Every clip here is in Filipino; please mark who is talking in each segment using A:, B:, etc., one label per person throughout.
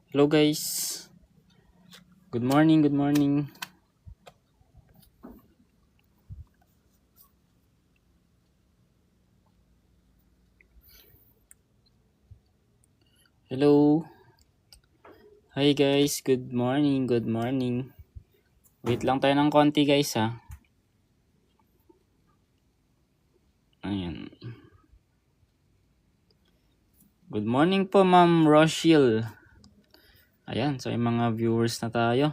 A: Hello guys. Good morning, good morning. Hello. Hi guys, good morning, good morning. Wait lang tayo ng konti guys ha. Ayan. Good morning po Ma'am Rochelle. Ayan, so yung mga viewers na tayo.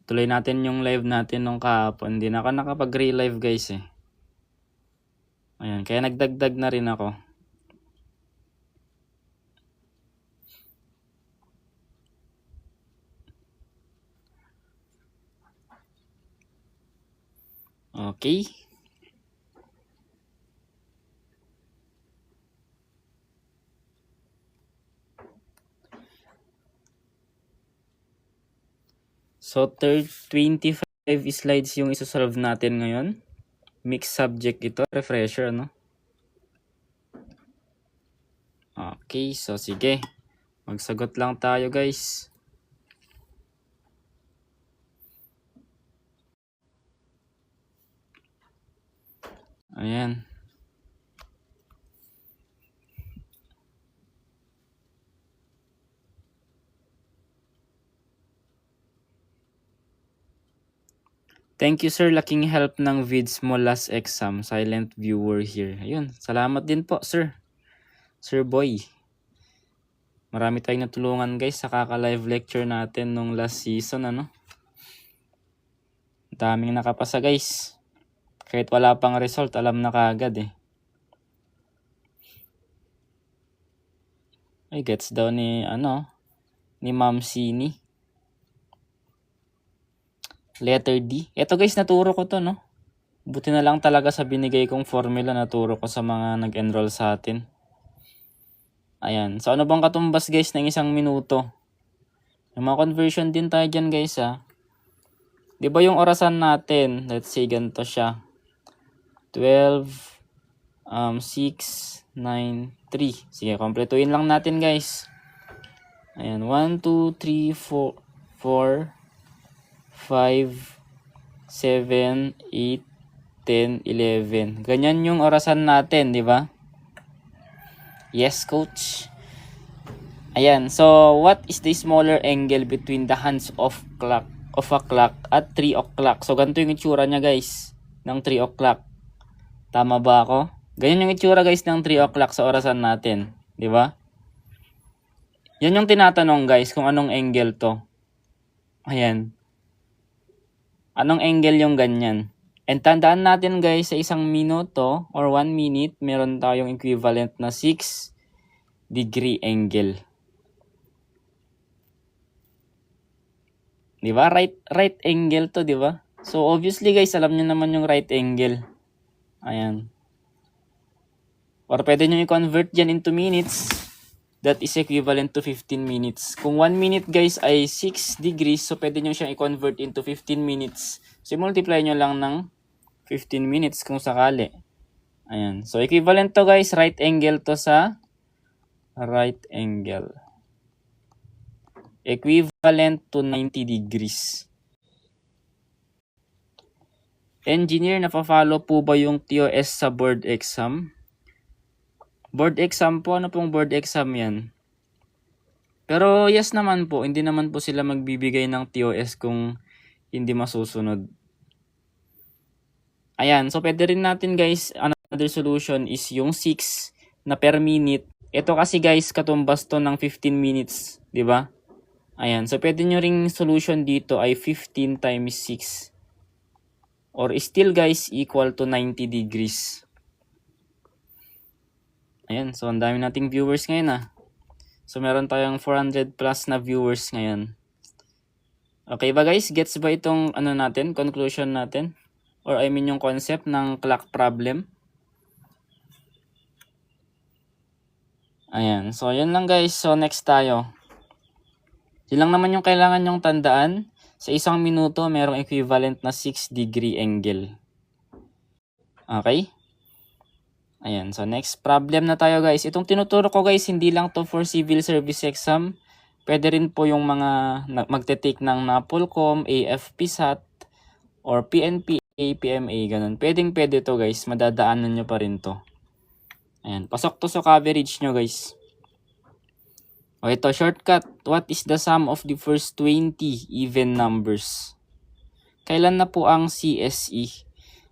A: Tuloy natin yung live natin nung kahapon. Hindi na ako nakapag-re-live guys eh. Ayan, kaya nagdagdag na rin ako. Okay. So 25 slides yung isosolve natin ngayon. Mixed subject ito, refresher no? Okay, so sige. Magsagot lang tayo guys. Ayan. Thank you sir, laking help ng vids mo last exam. Silent viewer here. Ayun, salamat din po sir. Sir Boy. Marami tayong natulungan guys sa kaka-live lecture natin nung last season ano. Daming nakapasa guys. Kahit wala pang result, alam na kaagad eh. Ay, gets daw ni ni Ma'am Sini. Letter D. Ito guys, naturo ko to no. Buti na lang talaga sa binigay kong formula naturo ko sa mga nag-enroll sa atin. Ayan. So ano bang katumbas guys ng 1 minuto? Yung mga conversion din tayo dyan guys ha. Di ba yung orasan natin, let's say ganito siya. 12, 6, 9, 3. Sige, kompletuin lang natin guys. Ayan, 1, 2, 3, 4, 5, 7, 8, 10, 11. Ganyan yung orasan natin, di ba? Yes, coach. Ayan, so what is the smaller angle between the hands of a clock at 3 o'clock? So ganito yung itsura niya guys, ng 3 o'clock. Tama ba ako? Ganyan yung itsura guys ng 3 o'clock sa orasan natin, di ba? Yan yung tinatanong guys kung anong angle to. Ayan. Anong angle yung ganyan? And tandaan natin guys, sa 1 minuto or 1 minute, meron tayong equivalent na 6 degree angle. Di ba? Right angle to, di ba? So obviously guys, alam niyo naman yung right angle. Ayan. Or pwede nyo i-convert dyan into minutes. That is equivalent to 15 minutes. Kung 1 minute guys ay 6 degrees, so pwede nyo siyang i-convert into 15 minutes. So multiply nyo lang ng 15 minutes kung sakali. Ayan. So equivalent to guys, right angle to sa right angle. Equivalent to 90 degrees. Engineer, nafa-follow po ba yung TOS sa board exam? Board exam po, ano pong board exam yan? Pero yes naman po, hindi naman po sila magbibigay ng TOS kung hindi masusunod. Ayan, so pwede rin natin guys, another solution is yung 6 na per minute. Ito kasi guys, katumbas to ng 15 minutes, di ba? Ayan, so pwede nyo ring solution dito ay 15 times 6. Or still guys, equal to 90 degrees. Ayan, so ang dami nating viewers ngayon ah. So meron tayong 400 plus na viewers ngayon. Okay ba guys? Gets ba itong natin, conclusion natin? Or I mean yung concept ng clock problem? Ayan, so yun lang guys. So next tayo. Yun lang naman yung kailangan nyong tandaan. Sa 1 minuto, merong equivalent na 6 degree angle. Okay? Ayan, so next problem na tayo guys. Itong tinuturo ko guys, hindi lang to for civil service exam. Pwede rin po yung mga magte-take ng NAPOLCOM, AFP SAT, or PNP, PMA, ganun. Pwede to guys, madadaanan nyo pa rin to. Ayan, pasok to sa coverage nyo guys. O ito, shortcut. What is the sum of the first 20 even numbers? Kailan na po ang CSE?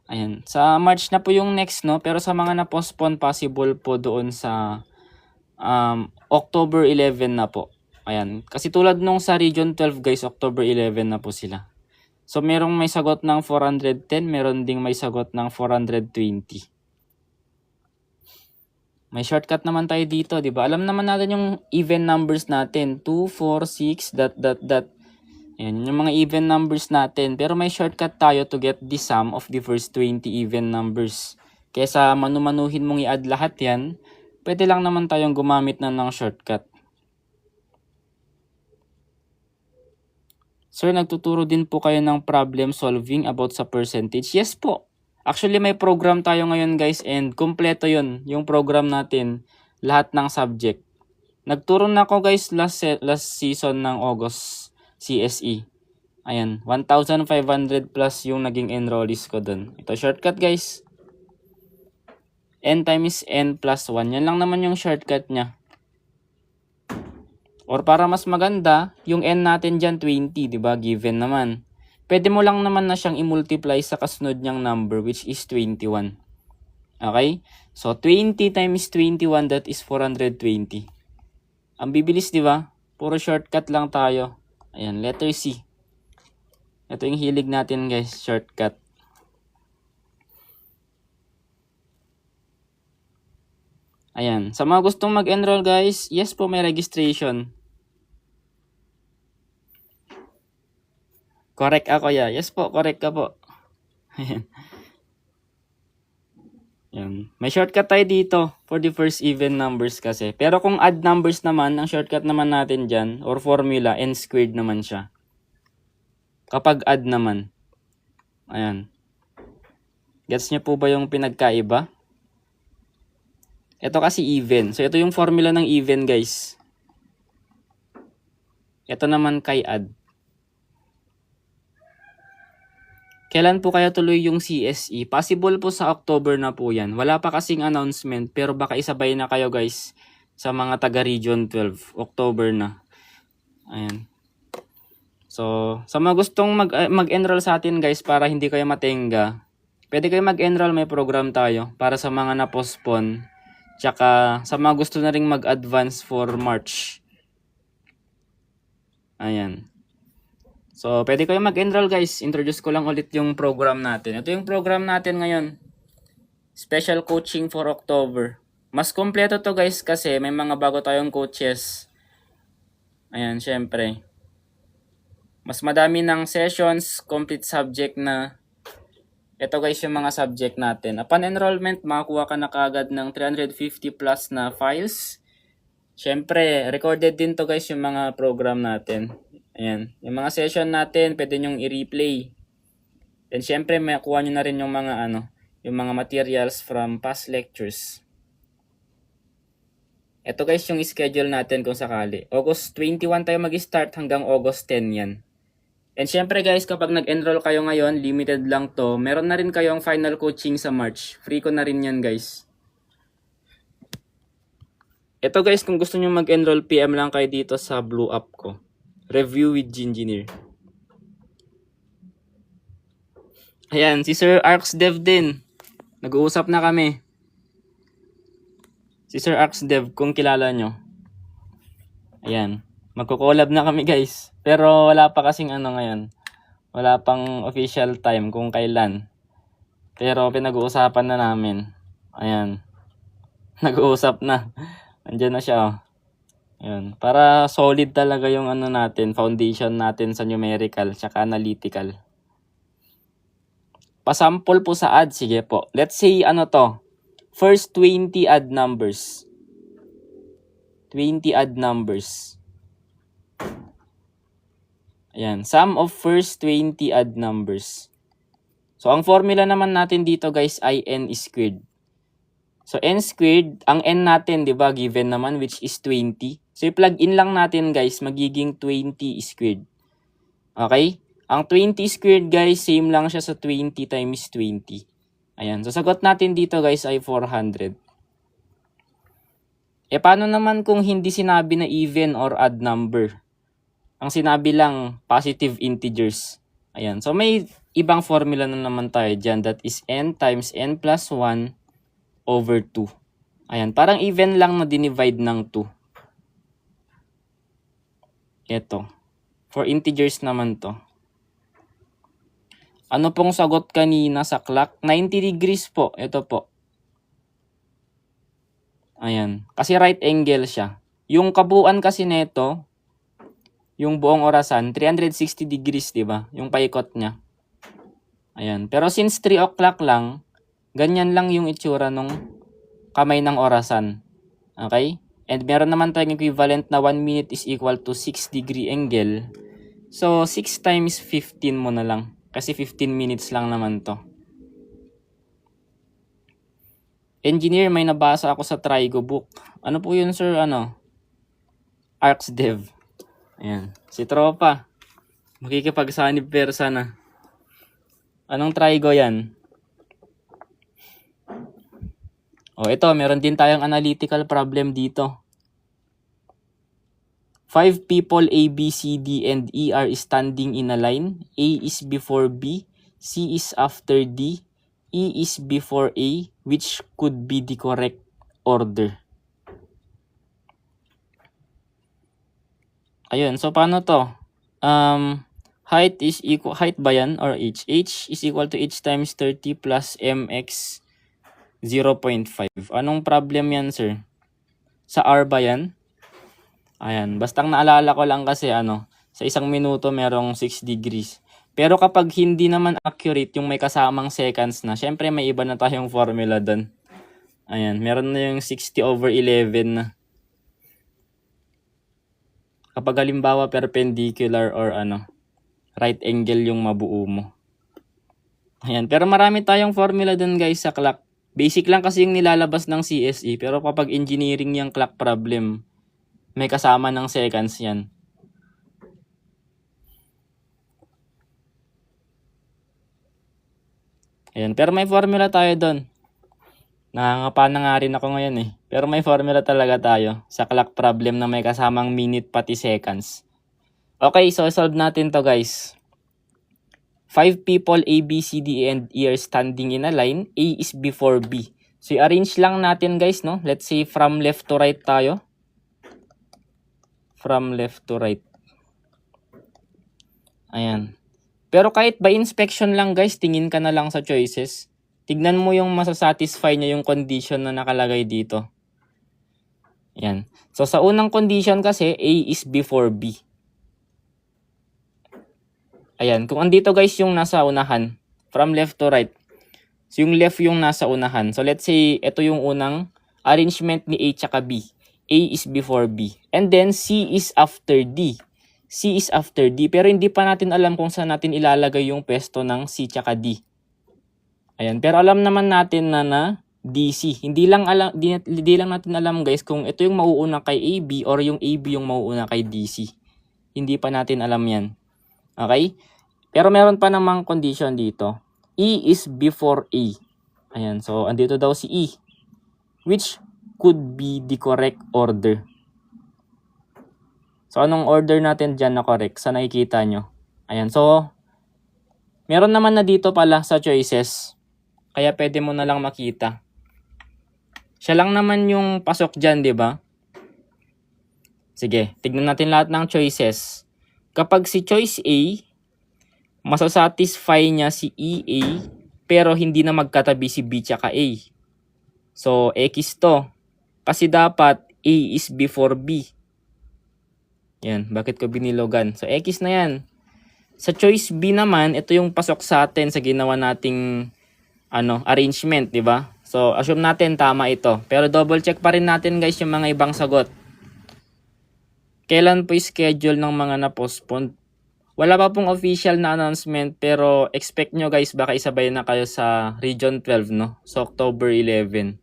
A: Ayan, sa March na po yung next, no? Pero sa mga na-postpone, possible po doon sa October 11 na po. Ayan, kasi tulad nung sa Region 12 guys, October 11 na po sila. So merong may sagot ng 410, meron ding may sagot ng 420. May shortcut naman tayo dito, di ba? Alam naman natin yung even numbers natin, 2, 4, 6, dot, dot, dot. Ayan, yung mga even numbers natin. Pero may shortcut tayo to get the sum of the first 20 even numbers. Kesa manumanuhin mong i-add lahat yan, pwede lang naman tayong gumamit na ng shortcut. Sir, nagtuturo din po kayo ng problem solving about sa percentage? Yes po. Actually, may program tayo ngayon guys and kompleto yun. Yung program natin, lahat ng subject. Nagturo na ako guys last season ng August. CSE. Ayan, 1,500 plus yung naging enrollees ko dun. Ito, shortcut guys. N times N plus 1. Yan lang naman yung shortcut niya. Or para mas maganda, yung N natin dyan 20, diba? Given naman. Pwede mo lang naman na siyang i-multiply sa kasunod niyang number which is 21. Okay? So, 20 times 21, that is 420. Ang bibilis, diba? Puro shortcut lang tayo. Ayan, letter C. Ito yung hilig natin guys, shortcut. Ayan, sa mga gustong mag-enroll guys, yes po, may registration. Correct ako ya. Yes po, correct ka po. Ayan. Ayan. May shortcut tayo dito for the first even numbers kasi. Pero kung add numbers naman, ang shortcut naman natin dyan, or formula, n squared naman siya. Kapag add naman. Ayan. Gets nyo po ba yung pinagkaiba? Ito kasi even. So, ito yung formula ng even, guys. Ito naman kay add. Kailan po kaya tuloy yung CSE? Possible po sa October na po yan. Wala pa kasing announcement, pero baka isabay na kayo, guys, sa mga taga Region 12. October na. Ayan. So, sa mga gustong mag-enroll sa atin, guys, para hindi kayo matenga, pwede kayo mag-enroll, may program tayo para sa mga na-postpone. Tsaka sa mga gusto na ring mag-advance for March. Ayan. So, pwede kayo mag-enroll guys. Introduce ko lang ulit yung program natin. Ito yung program natin ngayon. Special coaching for October. Mas kompleto to guys kasi may mga bago tayong coaches. Ayan, syempre. Mas madami ng sessions, complete subject na. Ito guys yung mga subject natin. Upon enrollment, makakuha ka na kaagad ng 350 plus na files. Syempre, recorded din to guys yung mga program natin. Ayan. Yung mga session natin, pwede nyong i-replay. Then syempre, makuha nyo na rin yung mga yung mga materials from past lectures. Ito guys yung schedule natin kung sakali. August 21 tayo mag-start hanggang August 10 yan. And syempre guys, kapag nag-enroll kayo ngayon, limited lang to. Meron na rin kayong final coaching sa March. Free ko na rin yan guys. Ito guys, kung gusto nyo mag-enroll, PM lang kayo dito sa blue app ko. Review with Gingineer. Ayan, si Sir ArcsDev din. Nag-uusap na kami. Si Sir ArcsDev, kung kilala nyo. Ayan. Magko-collab na kami guys. Pero wala pa kasing ngayon. Wala pang official time kung kailan. Pero pinag-uusapan na namin. Ayan. Nag-uusap na. Andiyan na siya oh. Ayan. Para solid talaga yung natin, foundation natin sa numerical tsaka analytical. Pasample po sa add. Sige po. Let's say to. First 20 add numbers. 20 add numbers. Ayan. Sum of first 20 add numbers. So, ang formula naman natin dito guys ay n squared. So, n squared, ang n natin, di ba, given naman, which is 20. So, i-plug in lang natin, guys, magiging 20 squared. Okay? Ang 20 squared, guys, same lang siya sa 20 times 20. Ayan. So, sagot natin dito, guys, ay 400. Paano naman kung hindi sinabi na even or odd number? Ang sinabi lang, positive integers. Ayan. So, may ibang formula na naman tayo dyan. That is n times n plus 1 over 2. Ayan, parang even lang na dinivide ng 2. Ito. For integers naman to. Ano pong sagot kanina sa clock? 90 degrees po. Ito po. Ayan. Kasi right angle siya. Yung kabuuan kasi nito, yung buong orasan, 360 degrees, di ba? Yung paikot niya. Ayan. Pero since 3 o'clock lang, ganyan lang yung itsura nung kamay ng orasan. Okay? And meron naman tayong equivalent na 1 minute is equal to 6 degree angle. So, 6 times 15 mo na lang. Kasi 15 minutes lang naman to. Engineer, may nabasa ako sa Trigo book. Ano po yun, sir? ArcsDev. Ayan. Si Tropa. Makikipagsanib persa na. Anong Trigo yan? Ito, meron din tayong analytical problem dito. 5 people A, B, C, D, and E are standing in a line. A is before B, C is after D, E is before A, which could be the correct order. Ayun, so paano to? Height is equal, height ba yan or h? H is equal to h times 30 plus mx 0.5. Anong problem yan, sir? Sa R ba yan? Ayan, bastang naalala ko lang kasi sa isang minuto merong 6 degrees. Pero kapag hindi naman accurate yung may kasamang seconds na, syempre may iba na tayong formula doon. Ayan, meron na yung 60/11 na. Kapag halimbawa perpendicular or right angle yung mabuo mo. Ayan, pero marami tayong formula doon, guys, sa clock. Basic lang kasi yung nilalabas ng CSE, pero kapag engineering yung clock problem, may kasama ng seconds yan. Ayan, pero may formula tayo doon. Nangangapa na nga rin ako ngayon eh. Pero may formula talaga tayo sa clock problem na may kasamang minute pati seconds. Okay, so solve natin to, guys. 5 people A, B, C, D, and E are standing in a line. A is before B. So i-arrange lang natin, guys, no? Let's say from left to right tayo. From left to right. Ayan. Pero kahit by inspection lang, guys, tingin ka na lang sa choices. Tignan mo yung masasatisfy niya yung condition na nakalagay dito. Ayan. So sa unang condition kasi, A is before B. Ayan. Kung andito, guys, yung nasa unahan, from left to right. So yung left yung nasa unahan. So let's say, ito yung unang arrangement ni A tsaka B. A is before B. And then C is after D. C is after D. Pero hindi pa natin alam kung saan natin ilalagay yung pwesto ng C tsaka D. Ayan. Pero alam naman natin na DC. Hindi lang natin alam, guys, kung ito yung mauuna kay AB or yung AB yung mauuna kay DC. Hindi pa natin alam yan. Okay? Pero meron pa namang condition dito. E is before A. Ayan. So, andito daw si E. Which could be the correct order. So, anong order natin dyan na correct? Sa nakikita nyo. Ayan. So, meron naman na dito pala sa choices. Kaya pwede mo na lang makita. Siya lang naman yung pasok dyan, di ba? Sige, tignan natin lahat ng choices. Kapag si choice A, masasatisfy niya si EA, pero hindi na magkatabi si B tsaka A. So, X to. Kasi dapat A is before B. Yan, bakit ko binilogan? So, X na yan. Sa choice B naman, ito yung pasok sa atin sa ginawa nating arrangement, di ba? So, assume natin tama ito. Pero double check pa rin natin, guys, yung mga ibang sagot. Kailan po yung schedule ng mga na-postpone? Wala pa pong official na announcement, pero expect nyo, guys, baka isabay na kayo sa Region 12, no? So, October 11.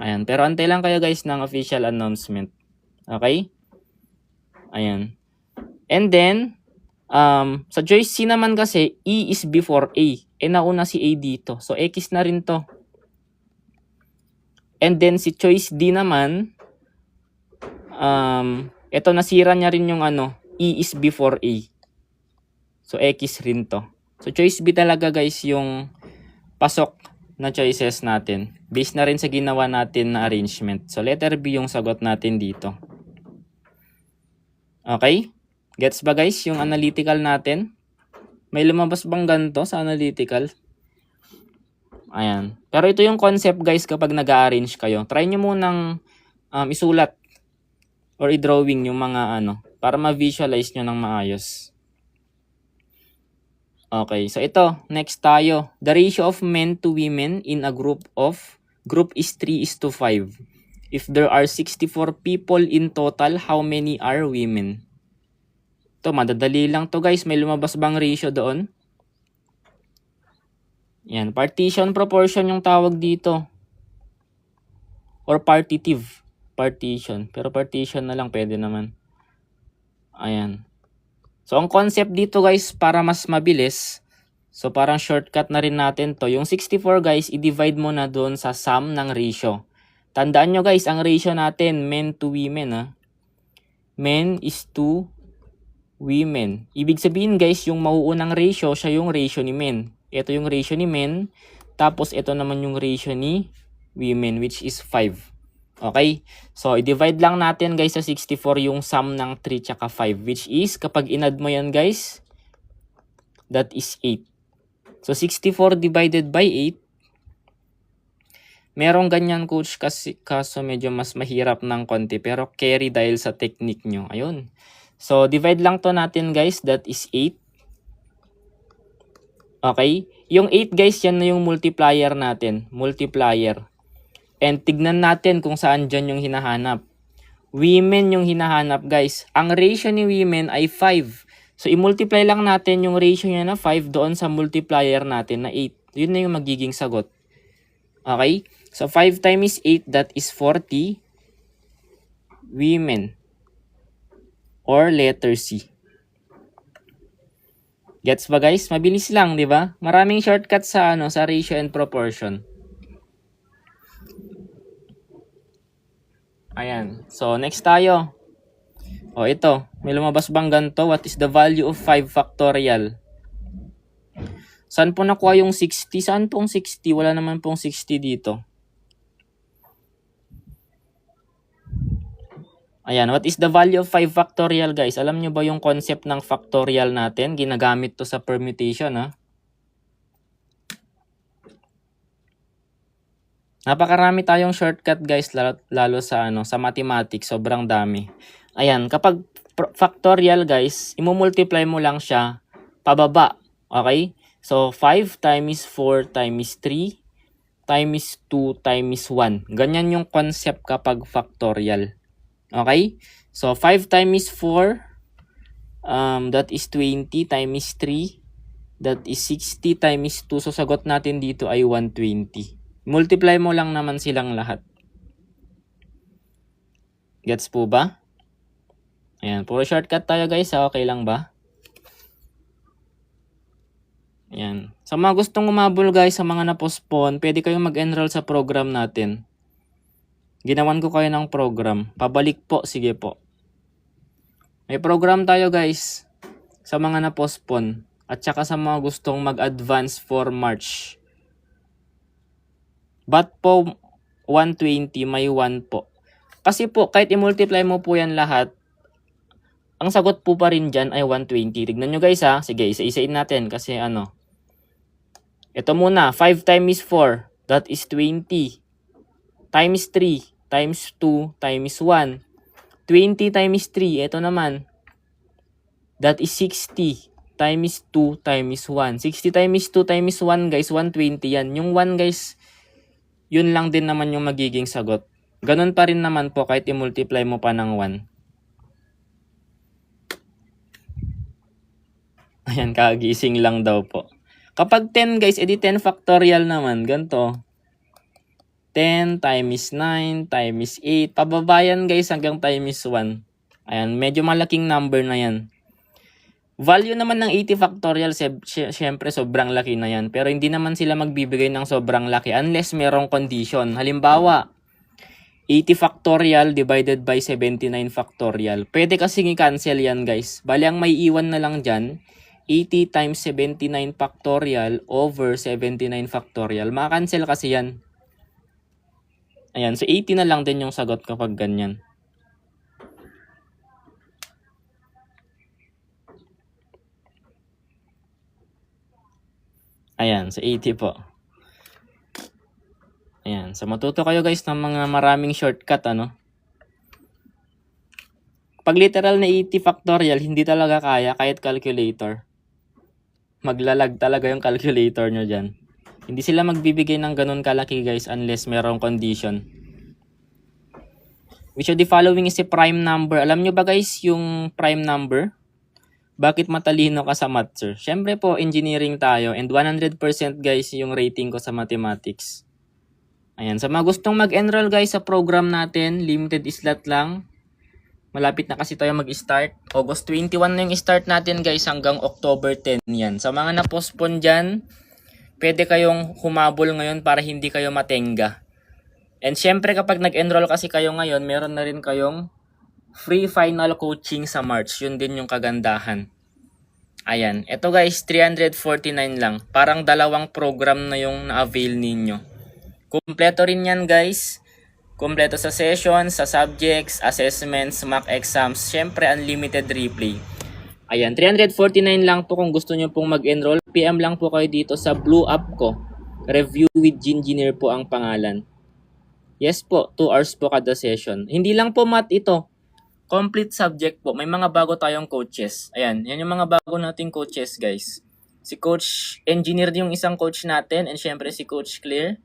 A: Ayan. Pero antay lang kayo guys ng official announcement. Okay? Ayan. And then, sa choice C naman kasi, E is before A. Nauna si A dito. So, X na rin to. And then, si choice D naman, ito nasira niya rin yung E is before A. So, X rin to. So, choice B talaga guys yung pasok na choices natin. Based na rin sa ginawa natin na arrangement. So, letter B yung sagot natin dito. Okay? Gets ba guys yung analytical natin? May lumabas bang ganito sa analytical? Ayan. Pero ito yung concept guys kapag nag-arrange kayo. Try nyo munang isulat or i-drawing yung mga para ma-visualize nyo ng maayos. Okay, so ito, next tayo. The ratio of men to women in a group is 3:5. If there are 64 people in total, how many are women? Ito, madadali lang to guys. May lumabas bang ratio doon? Yan, partition proportion yung tawag dito. Or partitive. Partition. Pero partition na lang, pwede naman. Ayan. So, ang concept dito guys, para mas mabilis, so parang shortcut na rin natin to. Yung 64 guys, i-divide mo na doon sa sum ng ratio. Tandaan nyo guys, ang ratio natin, men to women. Men is to women. Ibig sabihin guys, yung mauunang ratio, siya yung ratio ni men. Ito yung ratio ni men, tapos ito naman yung ratio ni women, which is 5. Okay? So, i-divide lang natin guys sa 64 yung sum ng 3 tsaka 5, which is, kapag in-add mo yan guys, that is 8. So, 64 divided by 8, merong ganyan coach kasi, kaso medyo mas mahirap ng konti, pero carry dahil sa technique nyo. Ayun. So, divide lang to natin guys, that is 8. Okay? Yung 8 guys, yan na yung multiplier natin. Multiplier. And tignan natin kung saan dyan yung hinahanap. Women yung hinahanap guys. Ang ratio ni women ay 5. So, i-multiply lang natin yung ratio niya na 5 doon sa multiplier natin na 8. Yun na yung magiging sagot. Okay? So, 5 times 8, that is 40 women. Or letter C. Gets ba guys? Mabilis lang, di ba? Maraming shortcut sa sa ratio and proportion. Ayan. So, next tayo. O, ito. May lumabas bang ganito? What is the value of 5 factorial? Saan po nakuha yung 60? Saan pong 60? Wala naman pong 60 dito. Ayan. What is the value of 5 factorial, guys? Alam nyo ba yung concept ng factorial natin? Ginagamit to sa permutation, ha? Napakarami tayong shortcut guys, lalo sa sa mathematics, sobrang dami. Ayan, kapag factorial guys, imumultiply mo lang siya pababa. Okay? So 5 times 4 times 3 times 2 times 1. Ganyan yung concept kapag factorial. Okay? So 5 times 4 that is 20 times 3 that is 60 times 2. So sagot natin dito ay 120. Multiply mo lang naman silang lahat. Gets po ba? Ayan, puro shortcut tayo guys. Okay lang ba? Ayan. Sa mga gustong umabol guys, sa mga na-postpone, pwede kayong mag-enroll sa program natin. Ginawan ko kayo ng program. Pabalik po, sige po. May program tayo guys sa mga na-postpone at saka sa mga gustong mag-advance for March. But po 120 may 1 po. Kasi po kahit i-multiply mo po yan lahat, ang sagot po pa rin dyan ay 120. Tignan nyo guys ha. Sige, isa-isain natin kasi ito muna, 5 times 4, that is 20. Times 3, times 2, times 1. 20 times 3, ito naman. That is 60. Times 2, times 1. 60 times 2, times 1 guys, 120 yan. Yung 1 guys, yun lang din naman yung magiging sagot. Ganun pa rin naman po kahit i-multiply mo pa ng 1. Ayan, kagising lang daw po. Kapag 10 guys, edi 10 factorial naman. Ganto. 10 times 9 times 8. Pababa yan guys hanggang times 1. Ayan, medyo malaking number na yan. Value naman ng 80 factorial, syempre sobrang laki na yan. Pero hindi naman sila magbibigay ng sobrang laki unless merong condition. Halimbawa, 80 factorial divided by 79 factorial. Pwede kasing i-cancel yan guys. Bali ang may iwan na lang dyan, 80 times 79 factorial over 79 factorial. Maka-cancel kasi yan. Ayan, so 80 na lang din yung sagot kapag ganyan. Ayan, so 80 po. Ayan, so matuto kayo guys ng mga maraming shortcut, ano. Pag literal na 80 factorial, hindi talaga kaya kahit calculator. Maglalag talaga yung calculator nyo dyan. Hindi sila magbibigay ng ganun kalaki guys unless merong condition. Which of the following is a prime number? Alam nyo ba guys yung prime number? Bakit matalino ka sa math, sir? Syempre po, engineering tayo and 100% guys yung rating ko sa mathematics. Ayan, sa mga gustong mag-enroll guys sa program natin, limited slot lang. Malapit na kasi tayo mag-start. August 21 na yung start natin guys hanggang October 10 yan. Sa mga na-postpone dyan, pwede kayong humabol ngayon para hindi kayo matenga. And syempre kapag nag-enroll kasi kayo ngayon, meron na rin kayong free final coaching sa March. Yun din yung kagandahan. Ayan, ito guys, 349 lang. Parang dalawang program na yung na-avail ninyo. Kumpleto rin yan guys. Kumpleto sa sessions, sa subjects, assessments, mock exams. Syempre, unlimited replay. Ayan, 349 lang po kung gusto nyo pong mag-enroll. PM lang po kayo dito sa blue app ko. Review with Gingineer po ang pangalan. Yes po, 2 hours po kada session. Hindi lang po math ito. Complete subject po. May mga bago tayong coaches. Ayan, yan yung mga bago nating coaches guys. Si Coach Engineer yung isang coach natin and syempre si Coach Clear.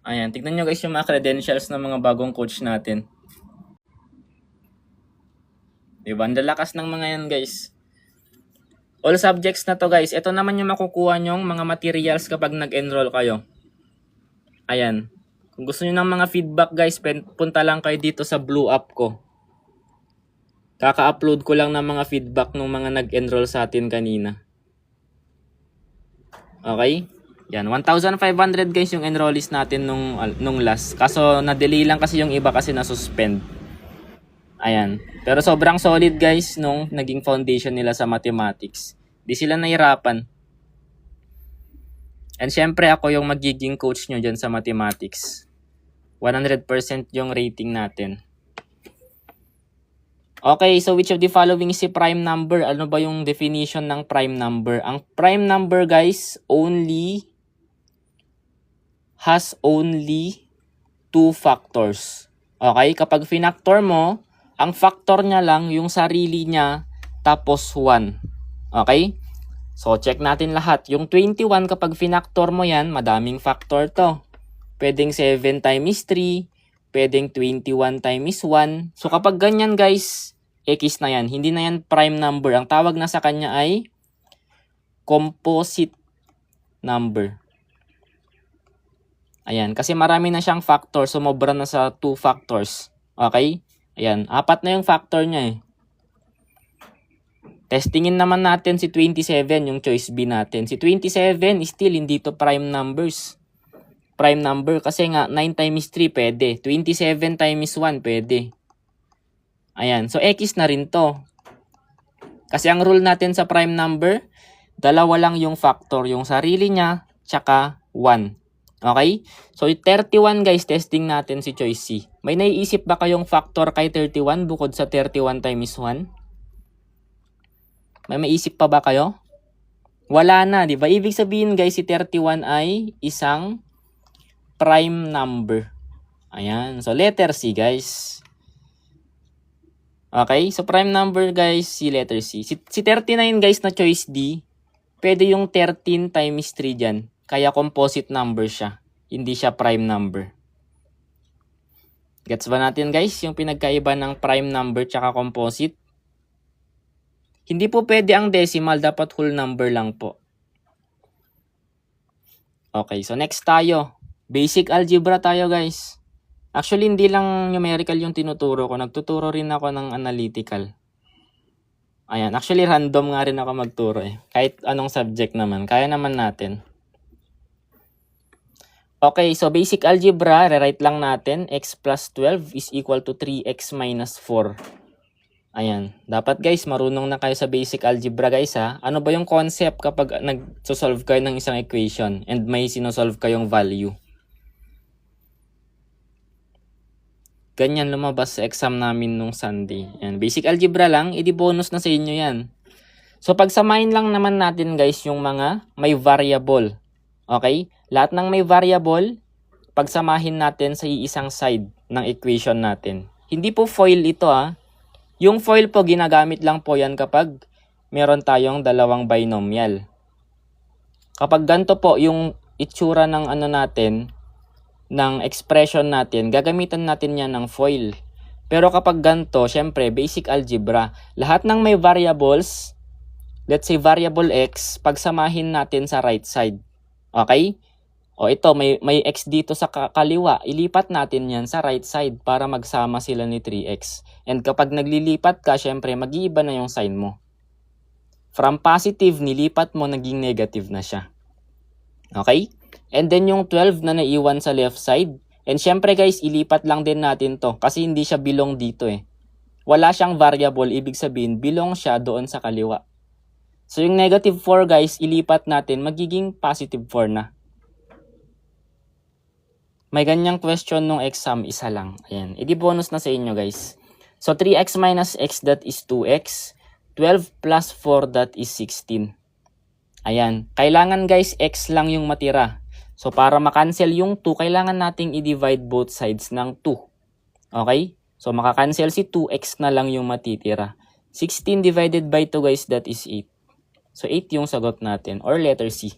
A: Ayan, tignan nyo guys yung mga credentials ng mga bagong coach natin. Diba? Ang lalakas ng mga yan guys. All subjects na to guys. Ito naman yung makukuha nyong mga materials kapag nag-enroll kayo. Ayan. Kung gusto nyo ng mga feedback guys, punta lang kayo dito sa blue app ko. Kaka-upload ko lang ng mga feedback ng mga nag-enroll sa atin kanina. Okay? Yan, 1,500 guys yung enrollees natin nung last. Kaso na-delay lang kasi yung iba kasi na-suspend. Ayan. Pero sobrang solid guys nung naging foundation nila sa mathematics. Di sila nahirapan. And syempre ako yung magiging coach nyo dyan sa mathematics. 100% yung rating natin. Okay, so which of the following is a prime number? Ano ba yung definition ng prime number? Ang prime number guys has only 2 factors. Okay, kapag finactor mo, ang factor niya lang yung sarili niya tapos 1. Okay? So check natin lahat. Yung 21 kapag finactor mo yan, madaming factor to. Pwedeng 7 times 3, pwedeng 21 times 1. So kapag ganyan guys, X na yan. Hindi na yan prime number. Ang tawag na sa kanya ay composite number. Ayan, kasi marami na siyang factor, sumobra na sa 2 factors. Okay? Ayan, 4 na yung factor niya eh. Testingin naman natin si 27, yung choice B natin. Si 27, still hindi to prime numbers. Prime number kasi nga 9 times 3 pwede. 27 times 1 pwede. Ayan, so X na rin to. Kasi ang rule natin sa prime number, dalawa lang yung factor, yung sarili niya, tsaka 1. Okay? So, 31 guys, testing natin si choice C. May naiisip ba kayong factor kay 31 bukod sa 31 times 1? May maiisip pa ba kayo? Wala na, di ba? Ibig sabihin guys, si 31 ay isang prime number. Ayan. So, letter C guys. Okay? So, prime number guys, si letter C. Si 39 guys na choice D, pwede yung 13 times 3 dyan. Kaya composite number siya. Hindi siya prime number. Gets ba natin guys yung pinagkaiba ng prime number tsaka composite? Hindi po pwede ang decimal. Dapat whole number lang po. Okay, so next tayo. Basic algebra tayo guys. Actually, hindi lang numerical yung tinuturo ko. Nagtuturo rin ako ng analytical. Ayan. Actually, random nga rin ako magturo eh. Kahit anong subject naman. Kaya naman natin. Okay, so basic algebra, rewrite lang natin. X plus 12 is equal to 3x minus 4. Ayan. Dapat guys, marunong na kayo sa basic algebra guys ha. Ano ba yung concept kapag nag-solve kayo ng isang equation and may sinosolve kayong value? Ganyan lumabas sa exam namin nung Sunday. Ayan. Basic algebra lang, edi bonus na sa inyo yan. So pagsamahin lang naman natin guys yung mga may variable. Okay? Lahat ng may variable, pagsamahin natin sa iisang side ng equation natin. Hindi po FOIL ito ha. Yung FOIL po, ginagamit lang po yan kapag meron tayong dalawang binomial. Kapag ganito po yung itsura ng ano natin, ng expression natin, gagamitan natin yan ng FOIL. Pero kapag ganito, syempre, basic algebra, lahat ng may variables, let's say variable x, pagsamahin natin sa right side. Okay? O ito, may x dito sa kaliwa. Ilipat natin yan sa right side para magsama sila ni 3x. And kapag naglilipat ka, syempre, mag-iiba na yung sign mo. From positive, nilipat mo, naging negative na siya. Okay? And then yung 12 na naiwan sa left side. And syempre guys, ilipat lang din natin to kasi hindi siya belong dito eh. Wala siyang variable, ibig sabihin, belong siya doon sa kaliwa. So yung negative 4 guys, ilipat natin, magiging positive 4 na. May ganyang question nung exam, isa lang. Ayan. Edi bonus na sa inyo guys. So 3x minus x, that is 2x. 12 plus 4, that is 16. Ayan. Kailangan guys, x lang yung matira. So para makancel yung 2, kailangan nating i-divide both sides ng 2. Okay? So makakancel si 2x na lang yung matitira. 16 divided by 2 guys, that is 8. So 8 yung sagot natin, or letter C.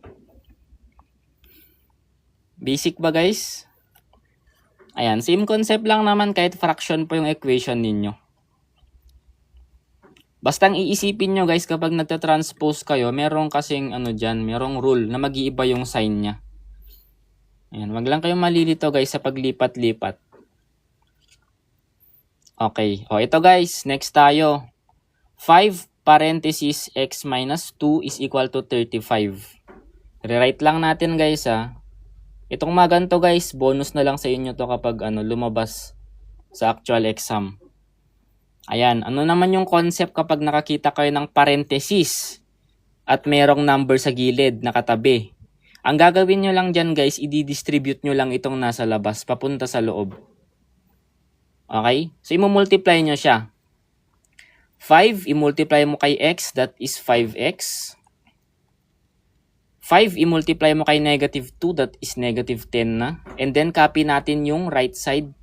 A: Basic ba guys? Ayan, same concept lang naman kahit fraction po yung equation ninyo. Basta ang iisipin nyo guys kapag nagtatranspose kayo, merong kasing ano dyan, merong rule na mag-iiba yung sign niya. Ayan, wag lang kayong malilito guys sa paglipat-lipat. Okay, o ito guys, next tayo. 5 parenthesis x minus 2 is equal to 35. Rewrite lang natin guys ha. Itong mga ganito guys, bonus na lang sa inyo to kapag lumabas sa actual exam. Ayan, ano naman yung concept kapag nakakita kayo ng parenthesis at merong number sa gilid nakatabi? Ang gagawin nyo lang dyan guys, i-distribute nyo lang itong nasa labas papunta sa loob. Okay? So, i-multiply nyo siya. 5, i-multiply mo kay x, that is 5x. 5, i-multiply mo kay negative 2, that is negative 10 na. And then, copy natin yung right side,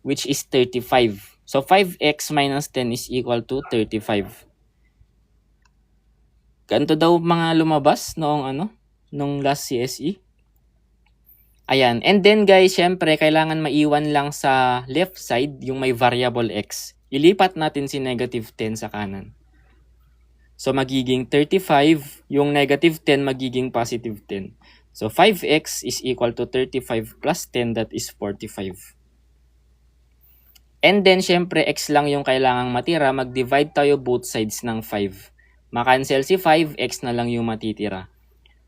A: which is 35. So, 5x minus 10 is equal to 35. Ganito daw mga lumabas noong nung last CSE. Ayan. And then, guys, syempre, kailangan maiwan lang sa left side yung may variable x. Ilipat natin si negative 10 sa kanan. So, magiging 35, yung negative 10 magiging positive 10. So, 5x is equal to 35 plus 10, that is 45. And then, syempre, x lang yung kailangang matira. Mag-divide tayo both sides ng 5. Makancel si 5, x na lang yung matitira.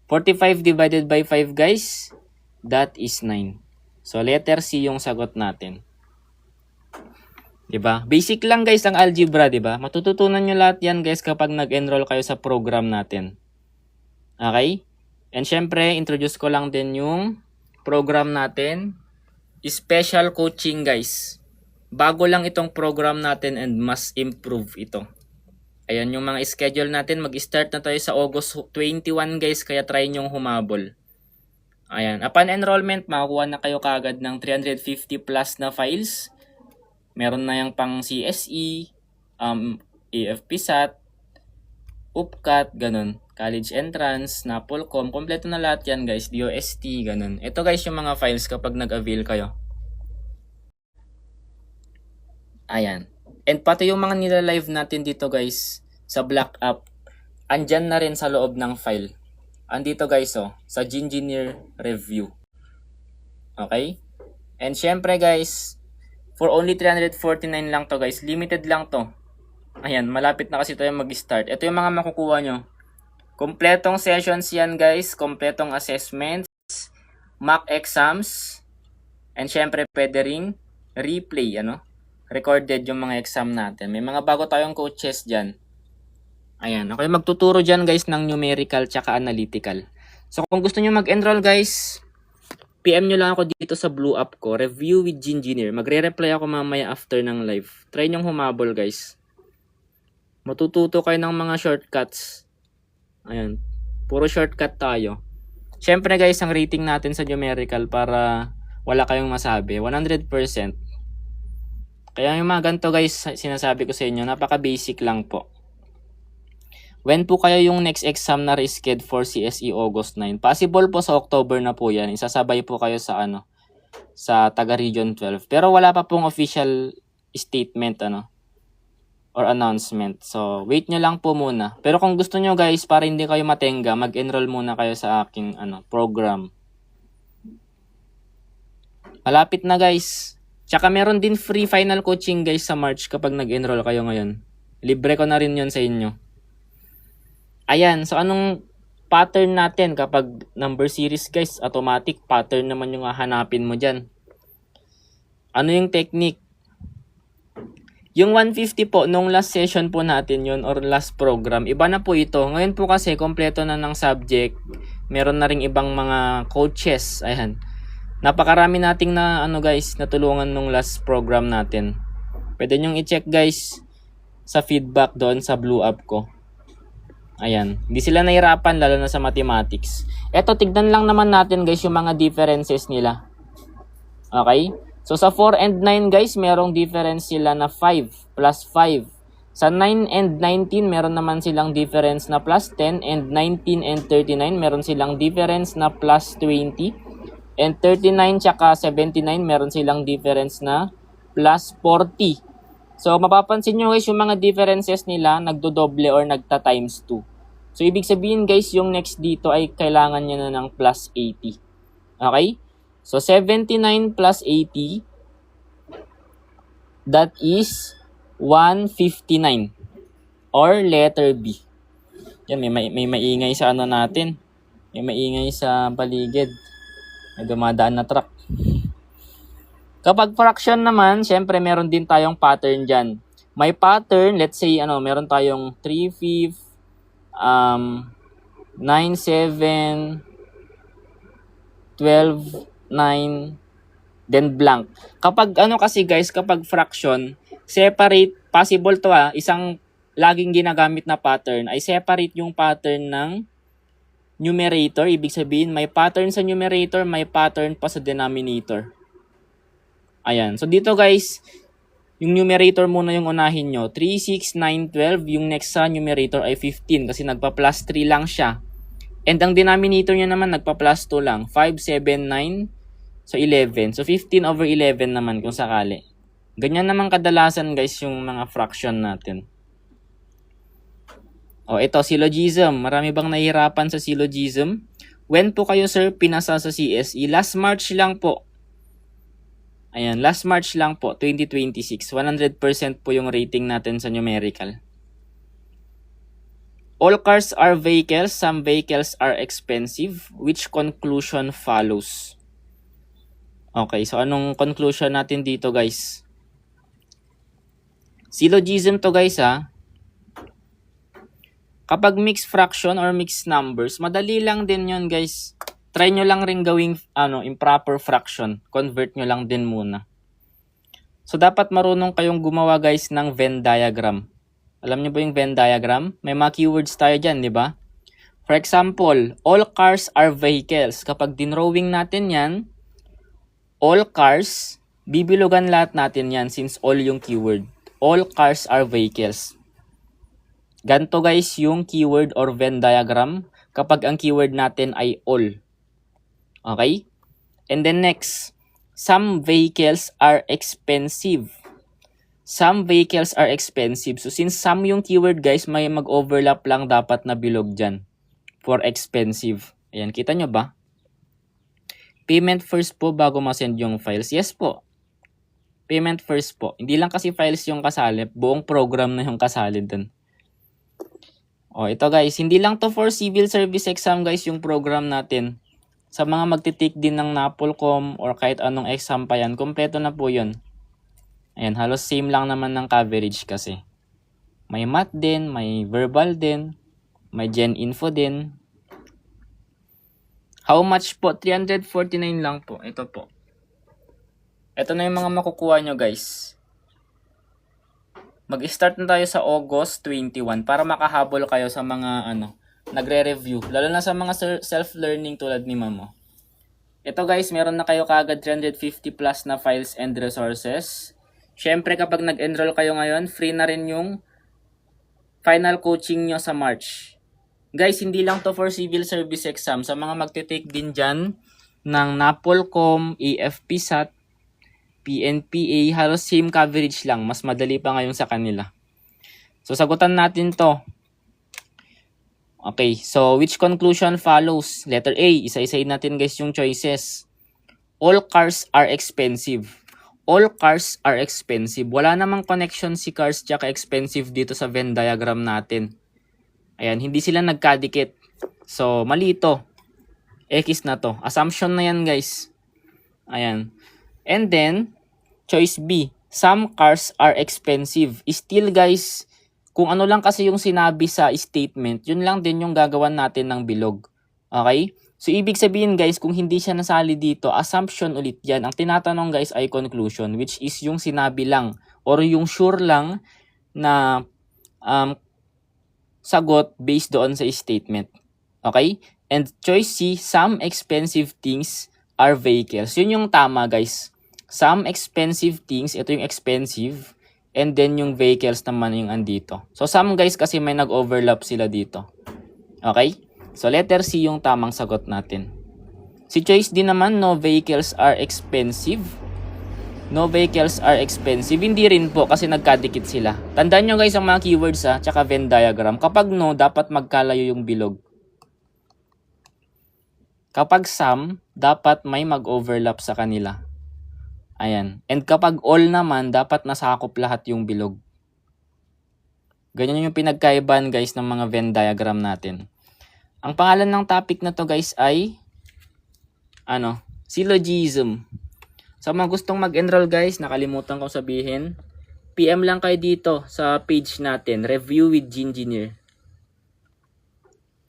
A: 45 divided by 5, guys, that is 9. So, letter C yung sagot natin. Diba? Basic lang guys ang algebra, diba? Matututunan nyo lahat yan guys kapag nag-enroll kayo sa program natin. Okay? And syempre, introduce ko lang din yung program natin. Special coaching guys. Bago lang itong program natin and mas improve ito. Ayan yung mga schedule natin. Mag-start na tayo sa August 21 guys, kaya try nyong humabol. Ayan. Upon enrollment, makakuha na kayo kagad ng 350 plus na files. Meron na yung pang CSE, AFP-SAT, UPCAT, ganun. College entrance, NAPOLCOM, kompleto na lahat yan guys, DOST, ganun. Ito guys yung mga files kapag nag-avail kayo. Ayan. And pati yung mga nila-live natin dito guys, sa Black App, andyan na rin sa loob ng file. Andito guys sa Gingineer Review. Okay? And syempre guys, for only 349 lang to guys. Limited lang to. Ayan, malapit na kasi tayo mag-start. Ito yung mga makukuha nyo. Kompletong sessions yan guys. Kompletong assessments. Mock exams. And syempre pwede ring replay. Recorded yung mga exam natin. May mga bago tayong coaches dyan. Ayan, ako yung magtuturo dyan guys ng numerical tsaka analytical. So kung gusto nyo mag-enroll guys, PM nyo lang ako dito sa blue app ko, Review with Gingineer. Magre-reply ako mamaya after ng live. Try nyong humabol guys. Matututo kayo ng mga shortcuts. Ayan, puro shortcut tayo. Syempre guys, ang rating natin sa numerical para wala kayong masabi, 100%. Kaya yung mga ganito guys, sinasabi ko sa inyo, napaka-basic lang po. When po kayo yung next exam na risked for CSE August 9? Possible po sa October na po yan. Isasabay po kayo sa sa taga Region 12. Pero wala pa pong official statement or announcement. So wait nyo lang po muna. Pero kung gusto nyo guys, para hindi kayo matenga, mag-enroll muna kayo sa aking program. Malapit na guys. Tsaka meron din free final coaching guys sa March kapag nag-enroll kayo ngayon. Libre ko na rin yon sa inyo. Ayan, so anong pattern natin kapag number series guys? Automatic pattern naman yung hahanapin mo dyan. Ano yung technique? Yung 150 po, nung last session po natin yun or last program, iba na po ito. Ngayon po kasi, kompleto na ng subject. Meron na ring ibang mga coaches. Ayan. Napakarami nating guys, natulungan nung last program natin. Pwede nyong i-check guys sa feedback doon sa blue app ko. Ayan, hindi sila nahirapan lalo na sa mathematics. Eto, tignan lang naman natin guys yung mga differences nila. Okay? So sa 4 and 9 guys, merong difference sila na 5 plus 5. Sa 9 and 19, meron naman silang difference na plus 10. And 19 and 39, meron silang difference na plus 20. And 39 tsaka 79, meron silang difference na plus 40. So, mapapansin nyo guys, yung mga differences nila, nagdodoble or nagta times 2. So, ibig sabihin guys, yung next dito ay kailangan nyo na ng plus 80. Okay? So, 79 plus 80, that is 159. Or letter B. Yan, may maingay sa natin. May maingay sa paligid. May dumadaan na truck. Kapag fraction naman, syempre meron din tayong pattern dyan. May pattern, let's say, meron tayong 3/5, 9/7, 12/9, then blank. Kapag kasi guys, kapag fraction, separate, possible to isang laging ginagamit na pattern ay separate yung pattern ng numerator. Ibig sabihin, may pattern sa numerator, may pattern pa sa denominator. Ayan. So, dito guys, yung numerator muna yung unahin nyo. 3, 6, 9, 12. Yung next sa numerator ay 15 kasi nagpa-plus 3 lang siya. And ang denominator nyo naman nagpa-plus 2 lang. 5, 7, 9, so 11. So, 15 over 11 naman kung sakali. Ganyan naman kadalasan guys yung mga fraction natin. O, ito, syllogism. Marami bang nahihirapan sa syllogism? When po kayo sir pinasa sa CSE? Last March lang po. Ayan, last March lang po, 2026. 100% po yung rating natin sa numerical. All cars are vehicles. Some vehicles are expensive. Which conclusion follows? Okay, so anong conclusion natin dito guys? Syllogism to guys Kapag mixed fraction or mixed numbers, madali lang din yon guys. Try nyo lang rin gawing improper fraction. Convert nyo lang din muna. So, dapat marunong kayong gumawa guys ng Venn diagram. Alam nyo ba yung Venn diagram? May mga keywords tayo dyan, di ba? For example, all cars are vehicles. Kapag dinrawing natin yan, all cars, bibilugan lahat natin yan since all yung keyword. All cars are vehicles. Ganto guys yung keyword or Venn diagram kapag ang keyword natin ay all. Okay? And then next, some vehicles are expensive. Some vehicles are expensive. So since some yung keyword guys, may mag-overlap lang dapat na bilog dyan for expensive. Ayan, kita nyo ba? Payment first po bago ma-send yung files. Yes po. Payment first po. Hindi lang kasi files yung kasali. Buong program na yung kasali dun. O, ito guys. Hindi lang to for civil service exam guys yung program natin. Sa mga magtitake din ng NAPOLCOM or kahit anong exam pa yan, kompleto na po yun. Ayan, halos same lang naman ng coverage kasi. May math din, may verbal din, may gen info din. How much po? 349 lang po. Ito po. Ito na yung mga makukuha nyo guys. Mag-start na tayo sa August 21 para makahabol kayo sa mga nagre-review. Lalo na sa mga self-learning tulad ni Mamo. Ito guys, meron na kayo kaagad 350 plus na files and resources. Syempre kapag nag-enroll kayo ngayon, free na rin yung final coaching nyo sa March. Guys, hindi lang to for civil service exam. Sa mga magte-take din dyan ng NAPOLCOM, AFP-SAT, PNPA, halos same coverage lang. Mas madali pa ngayon sa kanila. So, sagutan natin to. Okay, so which conclusion follows? Letter A, isa-isayin natin guys yung choices. All cars are expensive. All cars are expensive. Wala namang connection si cars tsaka expensive dito sa Venn diagram natin. Ayan, hindi sila nagkadikit. So, mali ito. X na to. Assumption na yan, guys. Ayan. And then, choice B. Some cars are expensive. Still, guys, kung ano lang kasi yung sinabi sa statement, yun lang din yung gagawan natin ng bilog. Okay? So, ibig sabihin, guys, kung hindi siya nasali dito, assumption ulit yan. Ang tinatanong, guys, ay conclusion, which is yung sinabi lang or yung sure lang na sagot based doon sa statement. Okay? And choice C, some expensive things are vehicles. Yun yung tama, guys. Some expensive things, ito yung expensive, and then yung vehicles naman yung andito. So, some guys kasi may nag-overlap sila dito. Okay? So, letter C yung tamang sagot natin. Si choice D naman, no vehicles are expensive. No vehicles are expensive. Hindi rin po kasi nagkadikit sila. Tandaan nyo guys ang mga keywords tsaka Venn diagram. Kapag no, dapat magkalayo yung bilog. Kapag some, dapat may mag-overlap sa kanila. Ayan. And kapag all naman, dapat nasakop lahat yung bilog. Ganyan yung pinagkaibahan guys ng mga Venn diagram natin. Ang pangalan ng topic na to guys ay syllogism. Sa mga gustong mag-enroll guys, nakalimutan kong sabihin, PM lang kayo dito sa page natin, Review with Gingineer.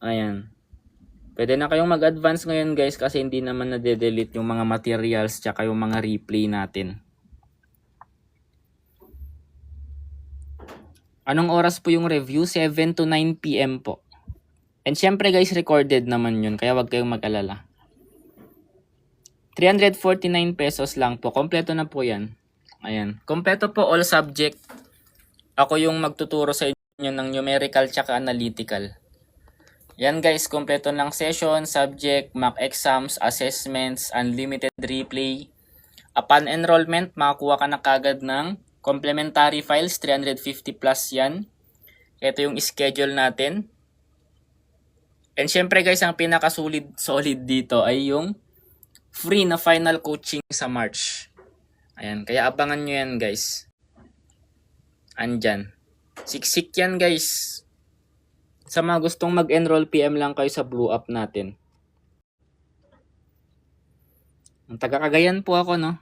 A: Ayan. Pwede na kayong mag-advance ngayon guys kasi hindi naman nade-delete yung mga materials tsaka yung mga replay natin. Anong oras po yung review? 7 to 9 PM po. And syempre guys, recorded naman yun, kaya wag kayong mag-alala. 349 pesos lang po. Kompleto na po yan. Ayan. Kompleto po all subject. Ako yung magtuturo sa inyo ng numerical tsaka analytical. Yan guys, kompleto ng session, subject, mock exams, assessments, unlimited replay. Upon enrollment, makakuha ka na kagad ng complementary files, 350 plus yan. Ito yung schedule natin. And syempre guys, ang pinaka-solid dito ay yung free na final coaching sa March. Ayan, kaya abangan nyo yan guys. Andyan. Siksik yan guys. Sa mga gustong mag-enroll, PM lang kayo sa Blue App natin. Ang taga-Cagayan po ako, no?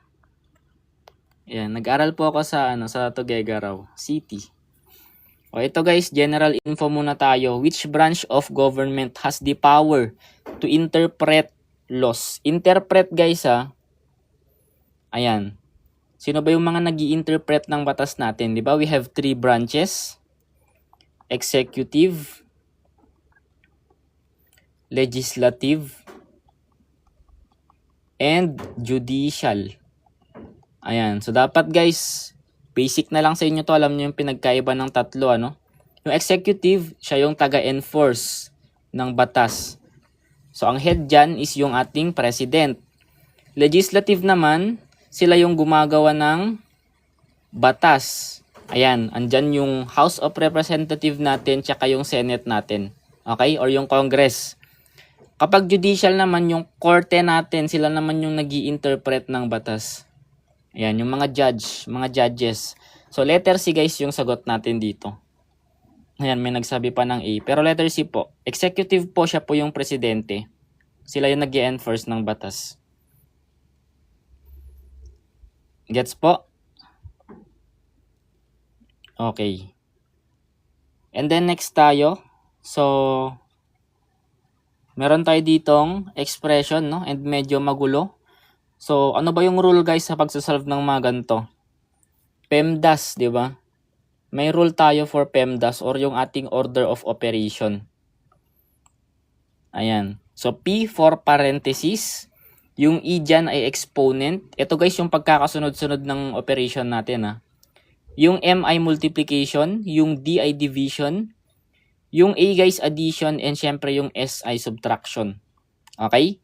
A: Ayan, nag-aral po ako sa Tuguegarao City. O ito guys, general info muna tayo. Which branch of government has the power to interpret laws? Interpret guys Ayan. Sino ba yung mga nag-i-interpret ng batas natin? Di ba? We have 3 branches. Executive, legislative, and judicial. Ayan. So, dapat guys, basic na lang sa inyo to. Alam nyo yung pinagkaiba ng tatlo, Yung executive, siya yung taga-enforce ng batas. So, ang head dyan is yung ating president. Legislative naman, sila yung gumagawa ng batas. Ayan, andyan yung House of Representative natin tsaka yung Senate natin. Okay? Or yung Congress. Kapag judicial naman, yung korte natin, sila naman yung nag-i-interpret ng batas. Ayan, yung mga judges. So, letter C guys yung sagot natin dito. Ayan, may nagsabi pa ng A. Pero letter C po, executive po, siya po yung presidente. Sila yung nag-i-enforce ng batas. Gets po? Okay. And then next tayo. So, meron tayo ditong expression, no? And medyo magulo. So, ano ba yung rule guys sa pagsasolve ng mga ganito? PEMDAS, di ba? May rule tayo for PEMDAS or yung ating order of operation. Ayan. So, P for parenthesis. Yung E dyan ay exponent. Ito guys yung pagkakasunod-sunod ng operation natin. Ha? Yung M ay multiplication. Yung D ay division. Yung A guys addition. And syempre yung S ay subtraction. Okay?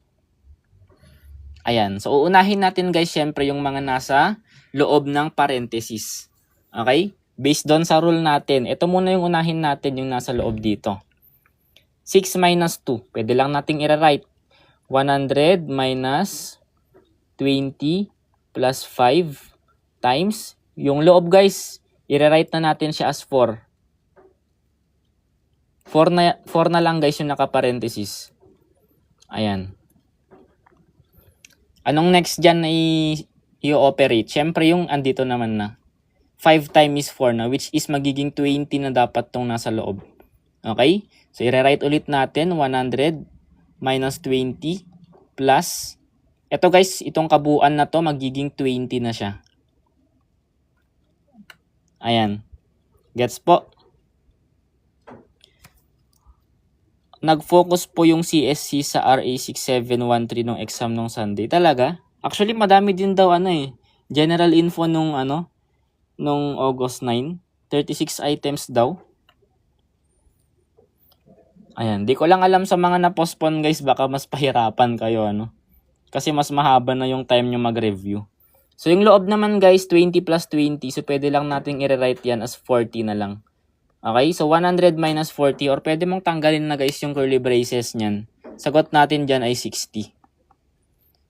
A: Ayan. So, uunahin natin guys syempre yung mga nasa loob ng parenthesis. Okay? Based doon sa rule natin, ito muna yung unahin natin yung nasa loob dito. 6 minus 2. Pwede lang nating i-write. 100 minus 20 plus 5 times. Yung loob guys, i-write na natin siya as 4. 4 na lang guys yung naka-parenthesis. Ayan. Anong next dyan na i-operate? Siyempre yung andito naman na. 5 times 4 na, which is magiging 20 na dapat tong nasa loob. Okay? So, i-rewrite ulit natin, 100 minus 20 plus, ito guys, itong kabuuan na to, magiging 20 na siya. Ayan. Gets po? Nag-focus po yung CSC sa RA 6713 nung exam nung Sunday. Talaga? Actually, madami din daw general info nung nung August 9, 36 items daw. Ayan, di ko lang alam sa mga na-postpone guys, baka mas pahirapan kayo Kasi mas mahaba na yung time nyo mag-review. So yung loob naman guys, 20 plus 20, so pwede lang nating i-rewrite yan as 40 na lang. Okay, so 100 minus 40, or pwede mong tanggalin na guys yung curly braces nyan. Sagot natin dyan ay 60.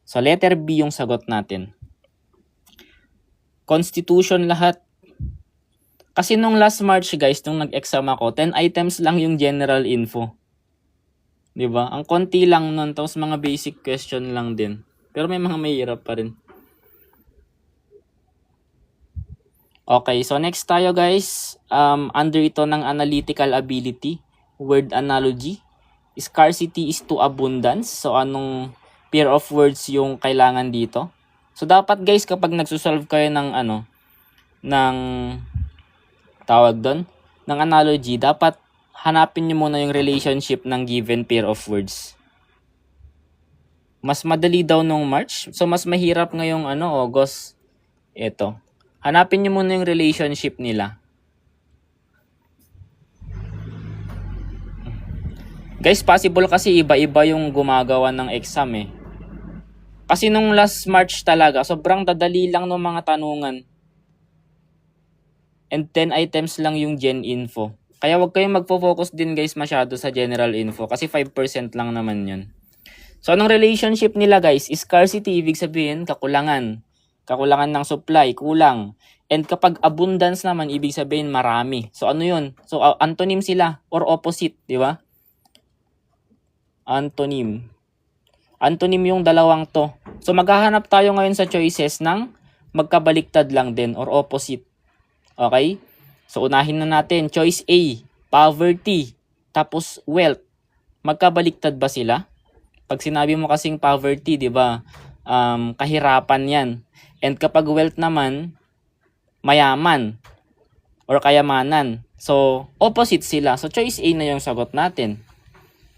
A: So letter B yung sagot natin. Constitution lahat. Kasi nung last March guys, nung nag-exam ako, 10 items lang yung general info. Diba? Ang konti lang nun, tapos mga basic question lang din. Pero may mga mahirap pa rin. Okay, so next tayo guys. Under ito ng analytical ability, word analogy. Scarcity is to abundance. So anong pair of words yung kailangan dito? So dapat guys, kapag nagsusolve kayo ng tawag doon, ng analogy, dapat hanapin nyo muna yung relationship ng given pair of words. Mas madali daw nung March, so mas mahirap ngayong August. Ito. Hanapin nyo muna yung relationship nila. Guys, possible kasi iba-iba yung gumagawa ng exam Kasi nung last March talaga, sobrang dadali lang ng mga tanungan. And 10 items lang yung gen info. Kaya wag kayong magfo-focus din guys masyado sa general info kasi 5% lang naman yun. So anong relationship nila guys? Scarcity, ibig sabihin kakulangan. Kakulangan ng supply, kulang. And kapag abundance naman, ibig sabihin marami. So ano yun? So antonym sila or opposite, di ba? Antonym. Antonym yung dalawang to. So maghahanap tayo ngayon sa choices ng magkabaliktad lang din or opposite. Okay? So unahin na natin. Choice A, poverty. Tapos wealth. Magkabaliktad ba sila? Pag sinabi mo kasing poverty, di ba? Kahirapan yan. And kapag wealth naman, mayaman. Or kayamanan. So opposite sila. So choice A na yung sagot natin.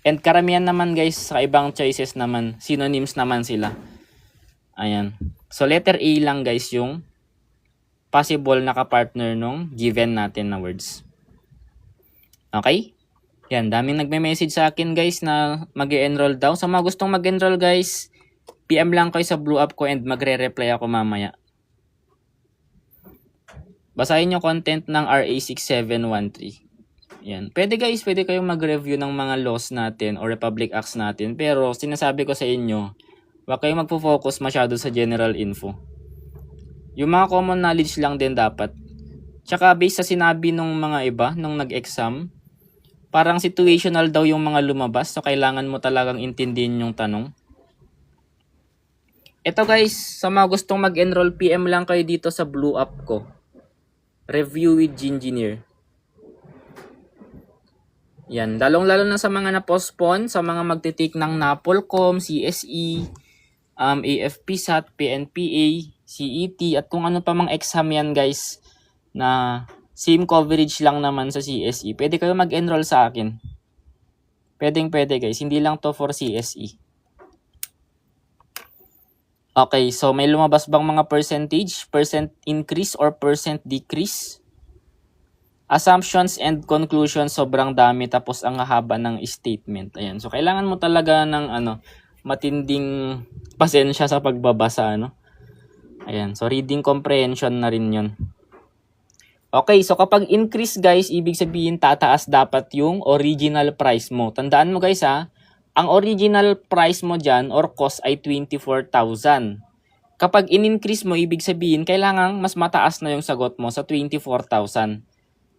A: And karamihan naman guys, sa ibang choices naman, synonyms naman sila. Ayan. So letter A lang guys yung possible na kapartner nung given natin na words. Okay? Yan, daming nagme-message sa akin guys na mag-e-enroll daw. Sa mga gustong mag-enroll guys, PM lang kayo sa Blue App ko and magre-reply ako mamaya. Basahin nyo content ng RA 6713. Yan. Pwede guys, pwede kayong mag-review ng mga laws natin or Republic Acts natin. Pero sinasabi ko sa inyo, huwag kayong magpo-focus masyado sa general info. Yung mga common knowledge lang din dapat. Tsaka based sa sinabi ng mga iba nung nag-exam, parang situational daw yung mga lumabas. So kailangan mo talagang intindihin yung tanong. Ito guys, sa mga gustong mag-enroll, PM lang kayo dito sa blue app ko. Review with Gingineer. Yan, lalong-lalo na sa mga na-postpone, sa mga magtitake ng NAPOLCOM, CSE, AFP-SAT, PNPA, CET, at kung ano pa mang exam yan guys, na same coverage lang naman sa CSE. Pwede kayo mag-enroll sa akin. Pwede guys, hindi lang to for CSE. Okay, so may lumabas bang mga percentage? Percent increase or percent decrease? Assumptions and conclusions, sobrang dami tapos ang haba ng statement. Ayan, so kailangan mo talaga ng matinding pasensya sa pagbabasa, Ayan, so reading comprehension na rin 'yon. Okay, so kapag increase guys, ibig sabihin tataas dapat yung original price mo. Tandaan mo guys ang original price mo dyan or cost ay 24,000. Kapag in-increase mo, ibig sabihin kailangan mas mataas na yung sagot mo sa 24,000.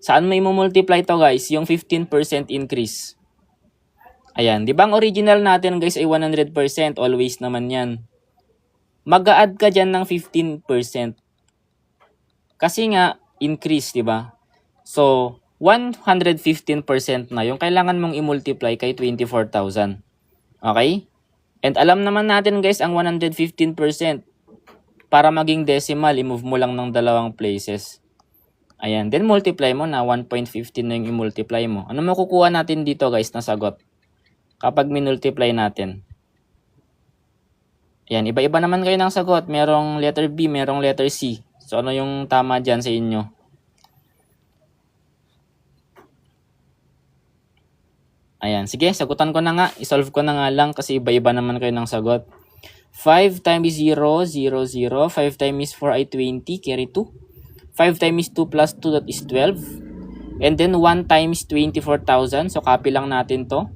A: Saan mo i-multiply to guys? Yung 15% increase. Ayan, di ba ang original natin guys ay 100%? Always naman yan. Mag-a-add ka dyan ng 15%. Kasi nga, increase, di ba? So, 115% na yung kailangan mong i-multiply kay 24,000. Okay? And alam naman natin guys ang 115%. Para maging decimal, i-move mo lang ng dalawang places. Ayan. Then multiply mo na 1.15 na yung i-multiply mo. Ano makukuha natin dito guys na sagot? Kapag minultiply natin. Ayan. Iba-iba naman kayo ng sagot. Merong letter B, merong letter C. So ano yung tama dyan sa inyo? Ayan, sige, sagutan ko na nga. I-solve ko na nga lang kasi iba-iba naman kayo ng sagot. 5 times 0, 0, 0. 5 times 4 ay 20, carry 2. 5 times 2 plus 2, that is 12. And then 1 times 24,000, so copy lang natin to.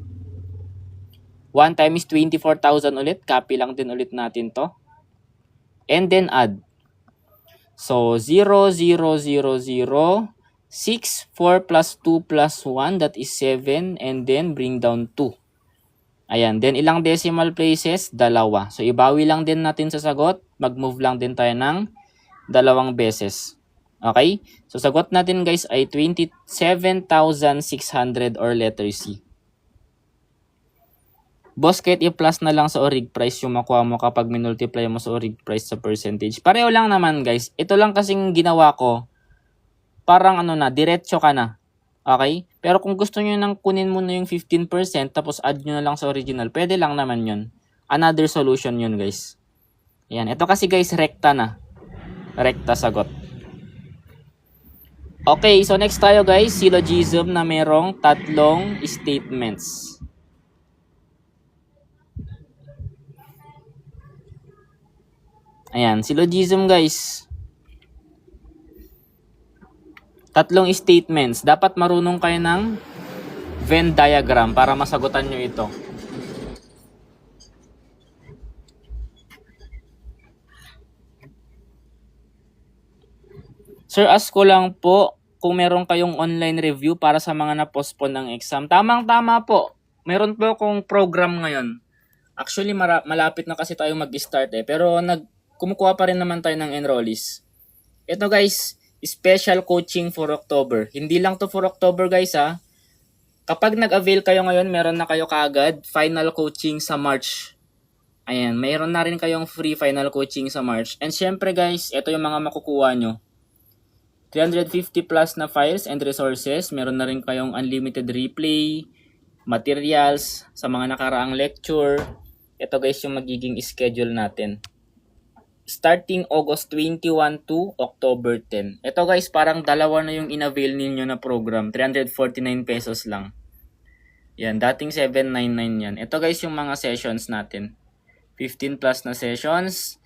A: 1 times 24,000 ulit, copy lang din ulit natin to. And then add. So 0, 0, 0, 0. 6, 4 plus 2 plus 1, that is 7, and then bring down 2. Ayan, then ilang decimal places? 2. So ibawi lang din natin sa sagot, mag-move lang din tayo ng 2 beses. Okay? So sagot natin guys ay 27,600 or letter C. Boss, kahit i-plus na lang sa orig price yung makuha mo kapag minultiply mo sa orig price sa percentage. Pareho lang naman guys. Ito lang kasing ginawa ko. Parang diretso ka na. Okay? Pero kung gusto nyo nang kunin mo na yung 15% tapos add nyo na lang sa original, pwede lang naman yun. Another solution yun guys. Ayan. Ito kasi guys, rekta na. Rekta sagot. Okay, so next tayo guys, syllogism na merong 3 statements. Ayan, syllogism guys. 3 statements. Dapat marunong kayo ng Venn diagram para masagutan nyo ito. Sir, ask ko lang po kung meron kayong online review para sa mga na-postpone ng exam. Tamang-tama po. Meron po akong program ngayon. Actually, malapit na kasi tayo mag-start pero kumukuha pa rin naman tayo ng enrollees. Ito guys, special coaching for October. Hindi lang to for October guys Kapag nag-avail kayo ngayon, meron na kayo kaagad final coaching sa March. Ayan, mayroon na rin kayong free final coaching sa March. And syempre guys, ito yung mga makukuha nyo. 350 plus na files and resources. Meron na rin kayong unlimited replay, materials sa mga nakaraang lecture. Ito guys yung magiging schedule natin. Starting August 21 to October 10. Ito guys, parang dalawa na yung in-avail ninyo na program. 349 pesos lang. Yan, dating 799 yan. Ito guys yung mga sessions natin. 15 plus na sessions.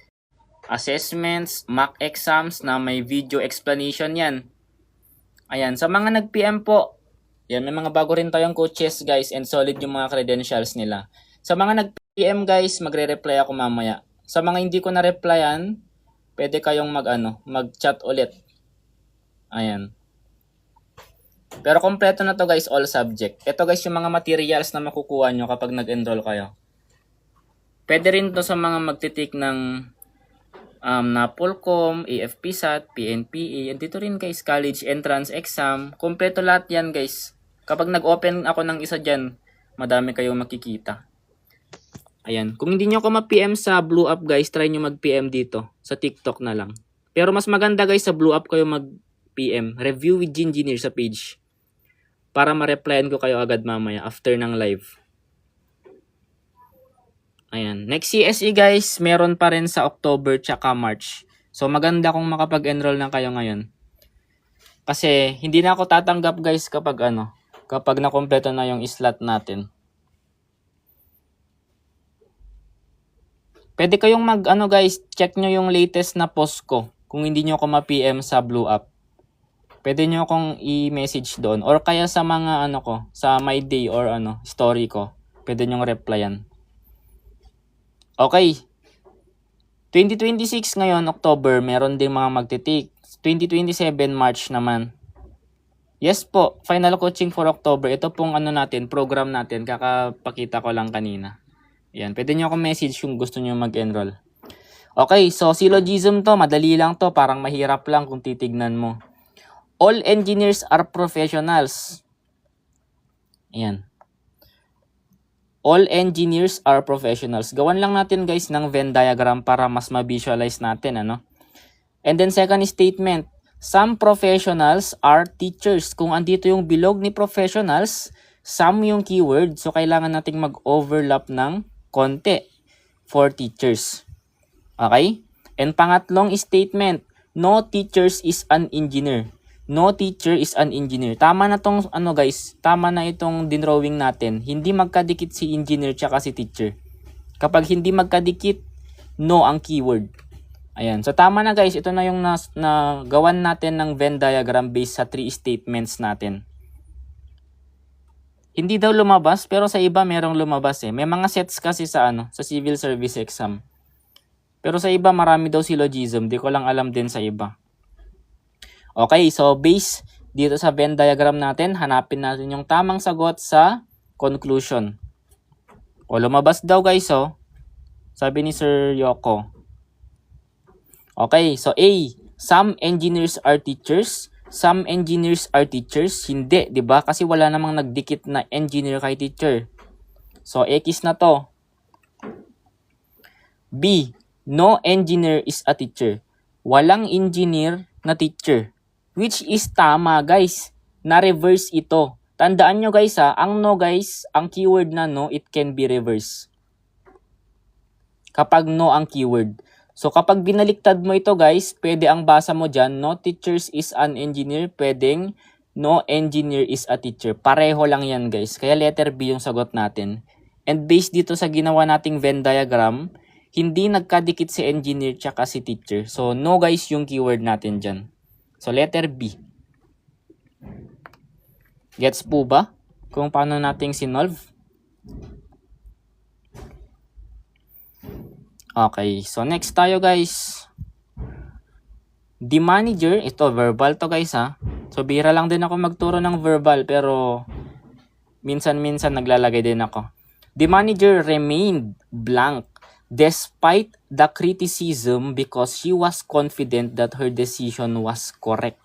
A: Assessments, mock exams na may video explanation yan. Ayan, sa mga nag-PM po, Yan, may mga bago rin tayong coaches guys and solid yung mga credentials nila. Sa mga nag-PM guys, magre-reply ako mamaya. Sa mga hindi ko na-replyan, pwede kayong mag-chat ulit. Ayan. Pero kompleto na to guys, all subject. Ito guys yung mga materials na makukuha nyo kapag nag-enroll kayo. Pwede rin to sa mga magtitik ng NAPOLCOM, AFPSAT, PNPA. And dito rin guys, college entrance exam. Kompleto lahat yan guys. Kapag nag-open ako ng isa dyan, madami kayong makikita. Ayan. Kung hindi nyo ako ma-PM sa Blue Up guys, try nyo mag-PM dito. Sa TikTok na lang. Pero mas maganda guys, sa Blue Up kayo mag-PM. Review with Engineer sa page. Para ma-replyan ko kayo agad mamaya after ng live. Ayan. Next CSE guys, meron pa rin sa October tsaka March. So maganda kung makapag-enroll na kayo ngayon. Kasi hindi na ako tatanggap guys kapag kapag nakompleto na yung slot natin. Pwede kayong guys, check nyo yung latest na post ko kung hindi nyo ako ma-PM sa Blue Up. Pwede nyo akong i-message doon or kaya sa mga sa my day or story ko. Pwede nyo replyan. Okay. 2026 ngayon, October, meron ding mga magtitik. 2027 March naman. Yes po, final coaching for October. Ito pong natin, program natin. Kakapakita ko lang kanina. Yan, pwede nyo akong message kung gusto nyo mag-enroll. Okay, so syllogism to, madali lang to. Parang mahirap lang kung titignan mo. All engineers are professionals. Ayan. All engineers are professionals. Gawan lang natin guys ng Venn diagram para mas ma-visualize natin. And then second statement. Some professionals are teachers. Kung andito yung bilog ni professionals, some yung keyword. So kailangan nating mag-overlap ng konti for teachers. Okay? And pangatlong statement. No teachers is an engineer. No teacher is an engineer. Tama na tong guys, tama na itong dinrawing natin. Hindi magkadikit si engineer tsaka si teacher. Kapag hindi magkadikit, no ang keyword. Ayan. So tama na guys, ito na yung gawan natin ng Venn diagram based sa 3 statements natin. Hindi daw lumabas, pero sa iba merong lumabas eh. May mga sets kasi sa sa civil service exam. Pero sa iba marami daw syllogism, di ko lang alam din sa iba. Okay, so base dito sa Venn diagram natin, hanapin natin yung tamang sagot sa conclusion. O lumabas daw guys, sabi ni Sir Yoko. Okay, so A, some engineers are teachers. Some engineers are teachers. Hindi, di ba? Kasi wala namang nagdikit na engineer kay teacher. So X na to. B, no engineer is a teacher. Walang engineer na teacher. Which is tama guys. Na-reverse ito. Tandaan nyo guys ang no guys, ang keyword na no, it can be reverse. Kapag no ang keyword. So kapag binaliktad mo ito guys, pwede ang basa mo dyan, no teachers is an engineer, pwedeng no engineer is a teacher. Pareho lang yan guys. Kaya letter B yung sagot natin. And based dito sa ginawa nating Venn diagram, hindi nagkadikit si engineer tsaka si teacher. So no guys yung keyword natin dyan. So, letter B. Gets po ba? Kung paano nating sinolve? Okay. So, next tayo guys. The manager. Ito, verbal to guys So, bihira lang din ako magturo ng verbal. Pero, minsan-minsan naglalagay din ako. The manager remained blank despite the criticism because she was confident that her decision was correct.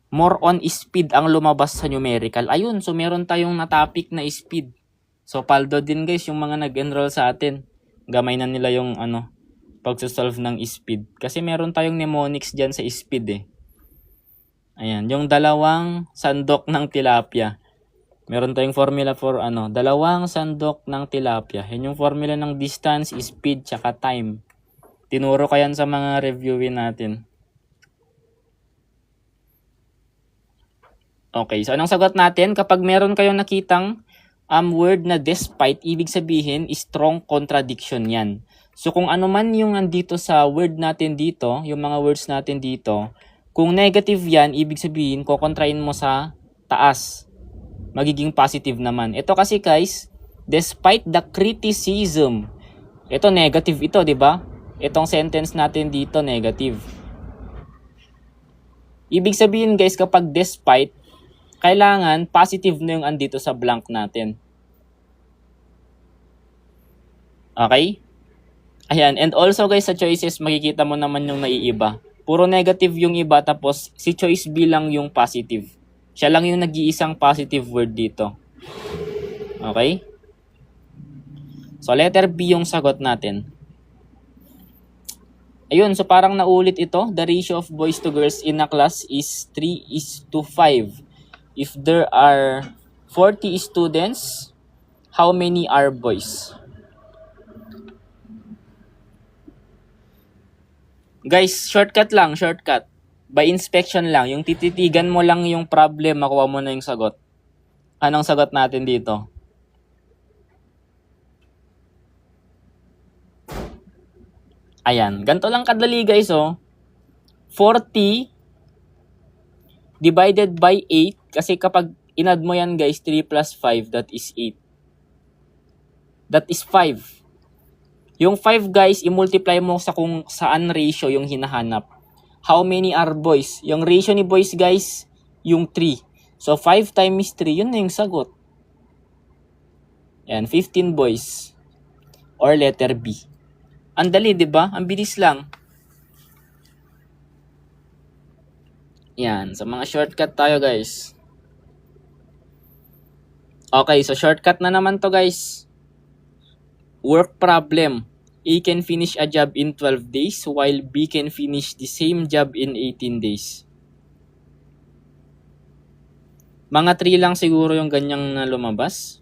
A: More on speed ang lumabas sa numerical. Ayun, so meron tayong na-topic na speed. So paldo din guys yung mga nag-enroll sa atin. Gamay na nila yung pagsosolve ng speed. Kasi meron tayong mnemonics dyan sa speed eh. Ayan, yung dalawang sandok ng tilapia. Meron tayong formula for dalawang sandok ng tilapia. Yan yung formula ng distance, speed, tsaka time. Tinuro ko yan sa mga reviewin natin. Okay, so anong sagot natin? Kapag meron kayong nakitang word na despite, ibig sabihin, strong contradiction yan. So kung ano man yung andito sa word natin dito, yung mga words natin dito, kung negative yan, ibig sabihin, kukontrain mo sa taas, magiging positive naman. Ito kasi guys, despite the criticism, ito negative ito, di ba? Itong sentence natin dito, negative. Ibig sabihin guys, kapag despite, kailangan positive na yung andito sa blank natin. Okay? Ayan, and also guys, sa choices, makikita mo naman yung naiiba. Puro negative yung iba, tapos si choice B lang yung positive. Siya lang yung nag-iisang positive word dito. Okay? So, letter B yung sagot natin. Ayun, so parang naulit ito. The ratio of boys to girls in a class is 3:5. If there are 40 students, how many are boys? Guys, shortcut lang, shortcut. By inspection lang. Yung tititigan mo lang yung problem, makuha mo na yung sagot. Anong sagot natin dito? Ayan, ganito lang kadali guys, oh. 40 divided by 8, kasi kapag inad mo yan guys, 3 plus 5, that is 8. That is 5. Yung 5 guys, i-multiply mo sa kung saan ratio yung hinahanap. How many are boys? Yung ratio ni boys guys, yung 3. So 5 times 3, yun na yung sagot. Yan, 15 boys. Or letter B. Ang dali, di ba? Ang bilis lang. Yan, sa mga shortcut tayo guys. Okay, so shortcut na naman to guys. Work problem. A can finish a job in 12 days while B can finish the same job in 18 days. Mga 3 lang siguro yung ganyang na lumabas.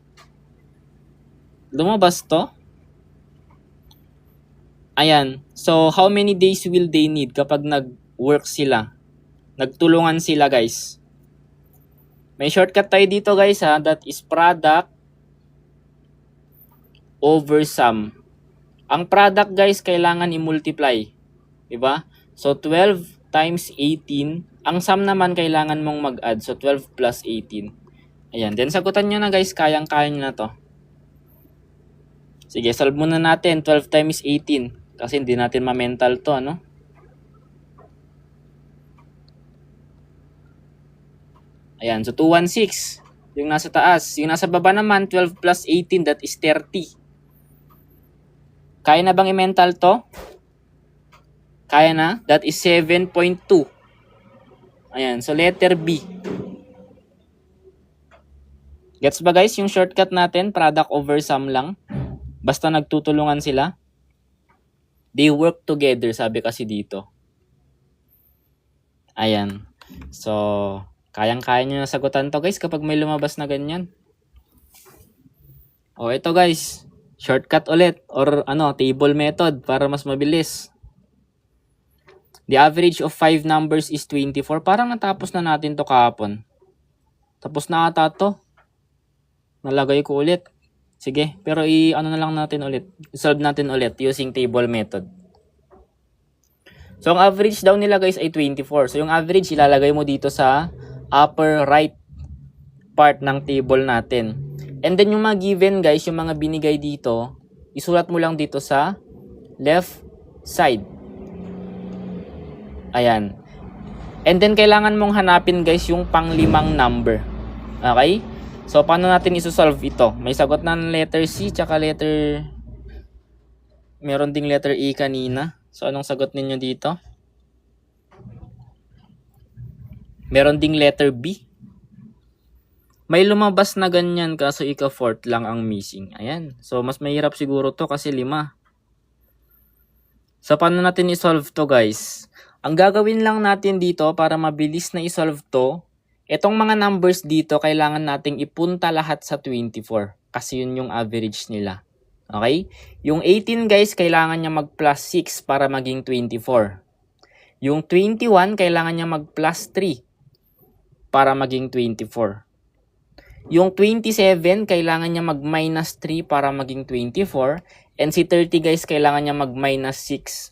A: Lumabas to? Ayan. So, how many days will they need kapag nag-work sila? Nagtulungan sila guys. May shortcut tayo dito guys ha. That is product over sum. Ang product guys, kailangan i-multiply. Diba? So, 12 times 18. Ang sum naman, kailangan mong mag-add. So, 12 plus 18. Ayan. Then, sagutan nyo na guys. Kayang-kaya nyo na to. Sige, solve muna natin. 12 times 18. Kasi hindi natin ma-mental to, ano? Ayan. So, 216. Yung nasa taas. Yung nasa baba naman, 12 plus 18. That is 30. Kaya na bang i-mental to? Kaya na? That is 7.2. Ayan. So, letter B. Gets ba guys yung shortcut natin? Product over sum lang. Basta nagtutulungan sila. They work together, sabi kasi dito. Ayan. So, kayang-kaya nyo na sagutan to guys kapag may lumabas na ganyan. O, ito guys. Shortcut ulit or table method para mas mabilis. The average of 5 numbers is 24. Parang natapos na natin to kahapon. Tapos na ata to. Nalagay ko ulit. Sige, pero na lang natin ulit. Solve natin ulit using table method. So, ang average daw nila guys ay 24. So, yung average ilalagay mo dito sa upper right part ng table natin. And then yung mga given guys, yung mga binigay dito, isulat mo lang dito sa left side. Ayan. And then kailangan mong hanapin guys yung pang-5 number. Okay? So paano natin isosolve ito? May sagot na ng letter C tsaka letter... Meron ding letter E kanina. So anong sagot ninyo dito? Meron ding letter B. May lumabas na ganyan kaso ika-4th lang ang missing. Ayan. So, mas mahirap siguro to kasi 5. So, paano natin isolve to guys? Ang gagawin lang natin dito para mabilis na isolve to, itong mga numbers dito, kailangan nating ipunta lahat sa 24. Kasi yun yung average nila. Okay? Yung 18 guys, kailangan niya mag-plus 6 para maging 24. Yung 21, kailangan niya mag-plus 3 para maging 24. Yung 27, kailangan niya mag-minus 3 para maging 24. And si 30 guys, kailangan niya mag-minus 6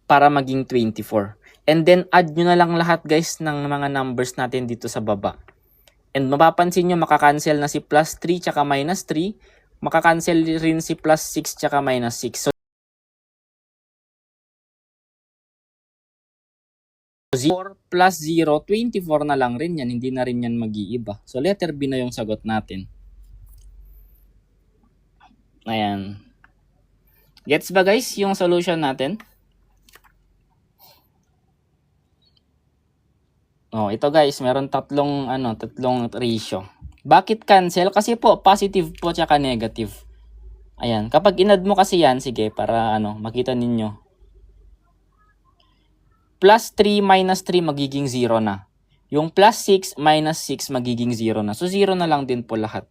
A: para maging 24. And then, add nyo na lang lahat guys ng mga numbers natin dito sa baba. And mapapansin nyo, makakancel na si plus 3 tsaka minus 3. Makakancel rin si plus 6 tsaka minus 6. So, 4 plus 0, 24 na lang rin yan. Hindi na rin yan mag-iiba. So, letter B na yung sagot natin. Ayan. Gets ba guys yung solution natin? Oh, ito guys, meron tatlong ratio. Bakit cancel? Kasi po positive po tsaka negative. Ayan, kapag inad mo kasi yan, sige para makita ninyo. Plus 3 minus 3 magiging 0 na. Yung plus 6 minus 6 magiging 0 na. So 0 na lang din po lahat.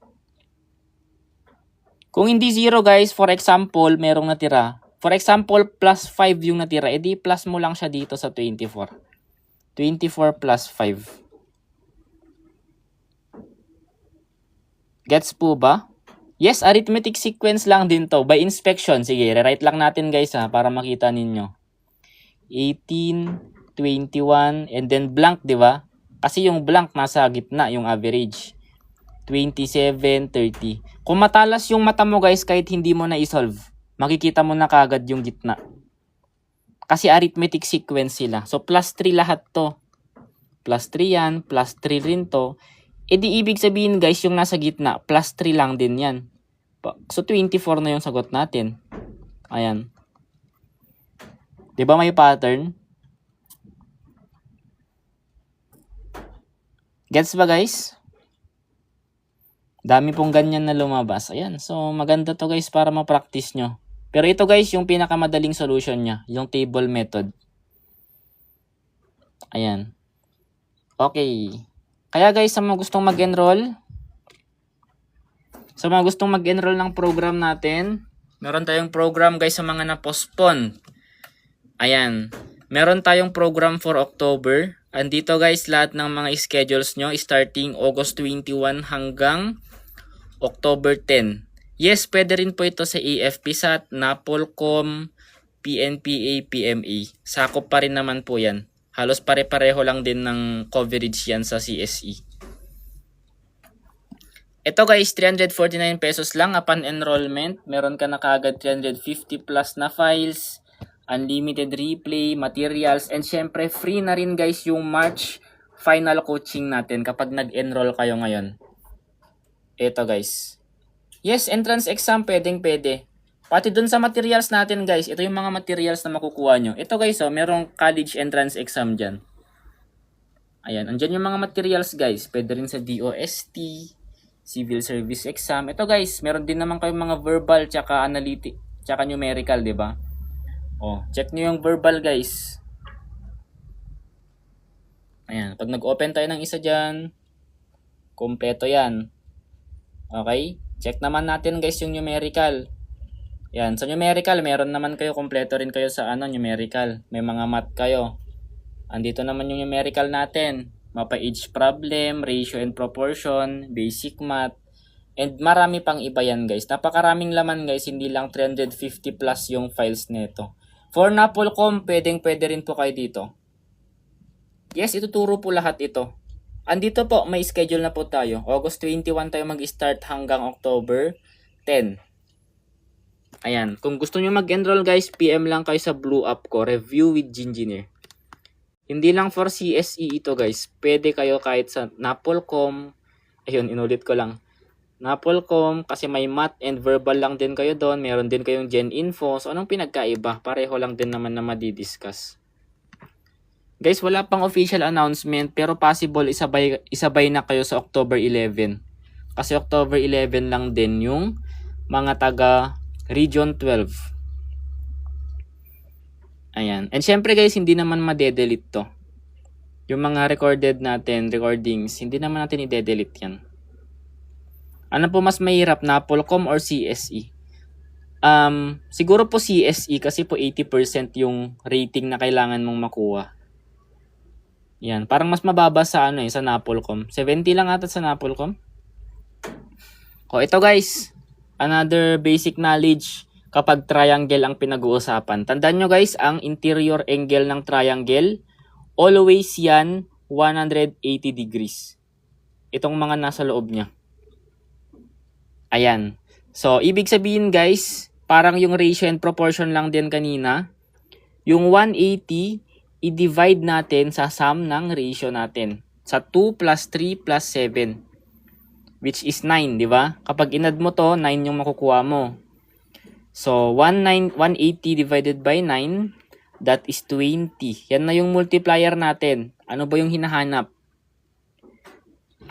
A: Kung hindi 0 guys, for example, merong natira. For example, plus 5 yung natira. Edi plus mo lang siya dito sa 24. 24 plus 5. Gets po ba? Yes, arithmetic sequence lang din to. By inspection. Sige, rewrite lang natin guys para makita ninyo. 18, 21, and then blank, di ba? Kasi yung blank nasa gitna, yung average. 27, 30. Kung matalas yung mata mo guys, kahit hindi mo na isolve, makikita mo na kagad yung gitna. Kasi arithmetic sequence sila. So, plus 3 lahat to. Plus 3 yan, plus 3 rin to. E di ibig sabihin guys, yung nasa gitna, plus 3 lang din yan. So, 24 na yung sagot natin. Ayan. Diba may pattern? Gets ba guys? Dami pong ganyan na lumabas. Ayan. So, maganda to guys para ma-practice nyo. Pero ito guys, yung pinakamadaling solution niya. Yung table method. Ayan. Okay. Kaya guys, sa mga gustong mag-enroll, ng program natin, meron tayong program guys sa mga na-postpone. Ayan. Meron tayong program for October. Andito guys lahat ng mga schedules nyo starting August 21 hanggang October 10. Yes, pwede rin po ito sa AFPSAT, NAPOLCOM, PNPA, PMA. Sakop pa rin naman po yan. Halos pare-pareho lang din ng coverage yan sa CSE. Ito guys, 349 pesos lang upon enrollment. Meron ka na kagad 350 plus na files, unlimited replay, materials, and syempre free na rin guys yung March final coaching natin kapag nag-enroll kayo ngayon. Ito guys. Yes, entrance exam pwede. Pati dun sa materials natin guys, ito yung mga materials na makukuha nyo. Ito guys, merong college entrance exam dyan. Ayan, andyan yung mga materials guys. Pwede rin sa DOST, civil service exam. Ito guys, meron din naman kayong mga verbal tsaka analytic, tsaka numerical, di ba? Oh, check nyo yung verbal guys. Ayan, pag nag-open tayo ng isa dyan, kompleto yan. Okay? Check naman natin guys yung numerical. Yan, sa numerical, meron naman kayo, kompleto rin kayo sa numerical. May mga math kayo. Andito naman yung numerical natin. Mapa-age problem, ratio and proportion, basic math, and marami pang iba yan guys. Napakaraming laman guys, hindi lang 350 plus yung files nito. For NAPOLCOM, pwede rin po kayo dito. Yes, ituturo po lahat ito. Andito po, may schedule na po tayo. August 21 tayo mag-start hanggang October 10. Ayan, kung gusto nyo mag-enroll guys, PM lang kayo sa Blue App ko, Review with Gingineer. Hindi lang for CSE ito guys. Pwede kayo kahit sa NAPOLCOM. Ayun, inulit ko lang. NAPOLCOM, kasi may math and verbal lang din kayo doon. Meron din kayong Gen Info. So, anong pinagkaiba? Pareho lang din naman na madidiscuss. Guys, wala pang official announcement pero possible isabay na kayo sa October 11. Kasi October 11 lang din yung mga taga Region 12. Ayan. And syempre guys, hindi naman madedelete to. Yung mga recordings, hindi naman natin i-delete yan. Ano po mas mahirap, NAPOLCOM or CSE? Siguro po CSE kasi po 80% yung rating na kailangan mong makuha. Yan, parang mas mababa sa sa NAPOLCOM. 70 lang ata sa NAPOLCOM. O ito guys, another basic knowledge kapag triangle ang pinag-uusapan. Tandaan nyo guys, ang interior angle ng triangle, always yan 180 degrees. itong mga nasa loob niya. Ayan. So, ibig sabihin guys, parang yung ratio and proportion lang din kanina. Yung 180, i-divide natin sa sum ng ratio natin. Sa 2 plus 3 plus 7. Which is 9, di ba? Kapag inad mo to, 9 yung makukuha mo. So, 180 divided by 9, that is 20. Yan na yung multiplier natin. Ano ba yung hinahanap?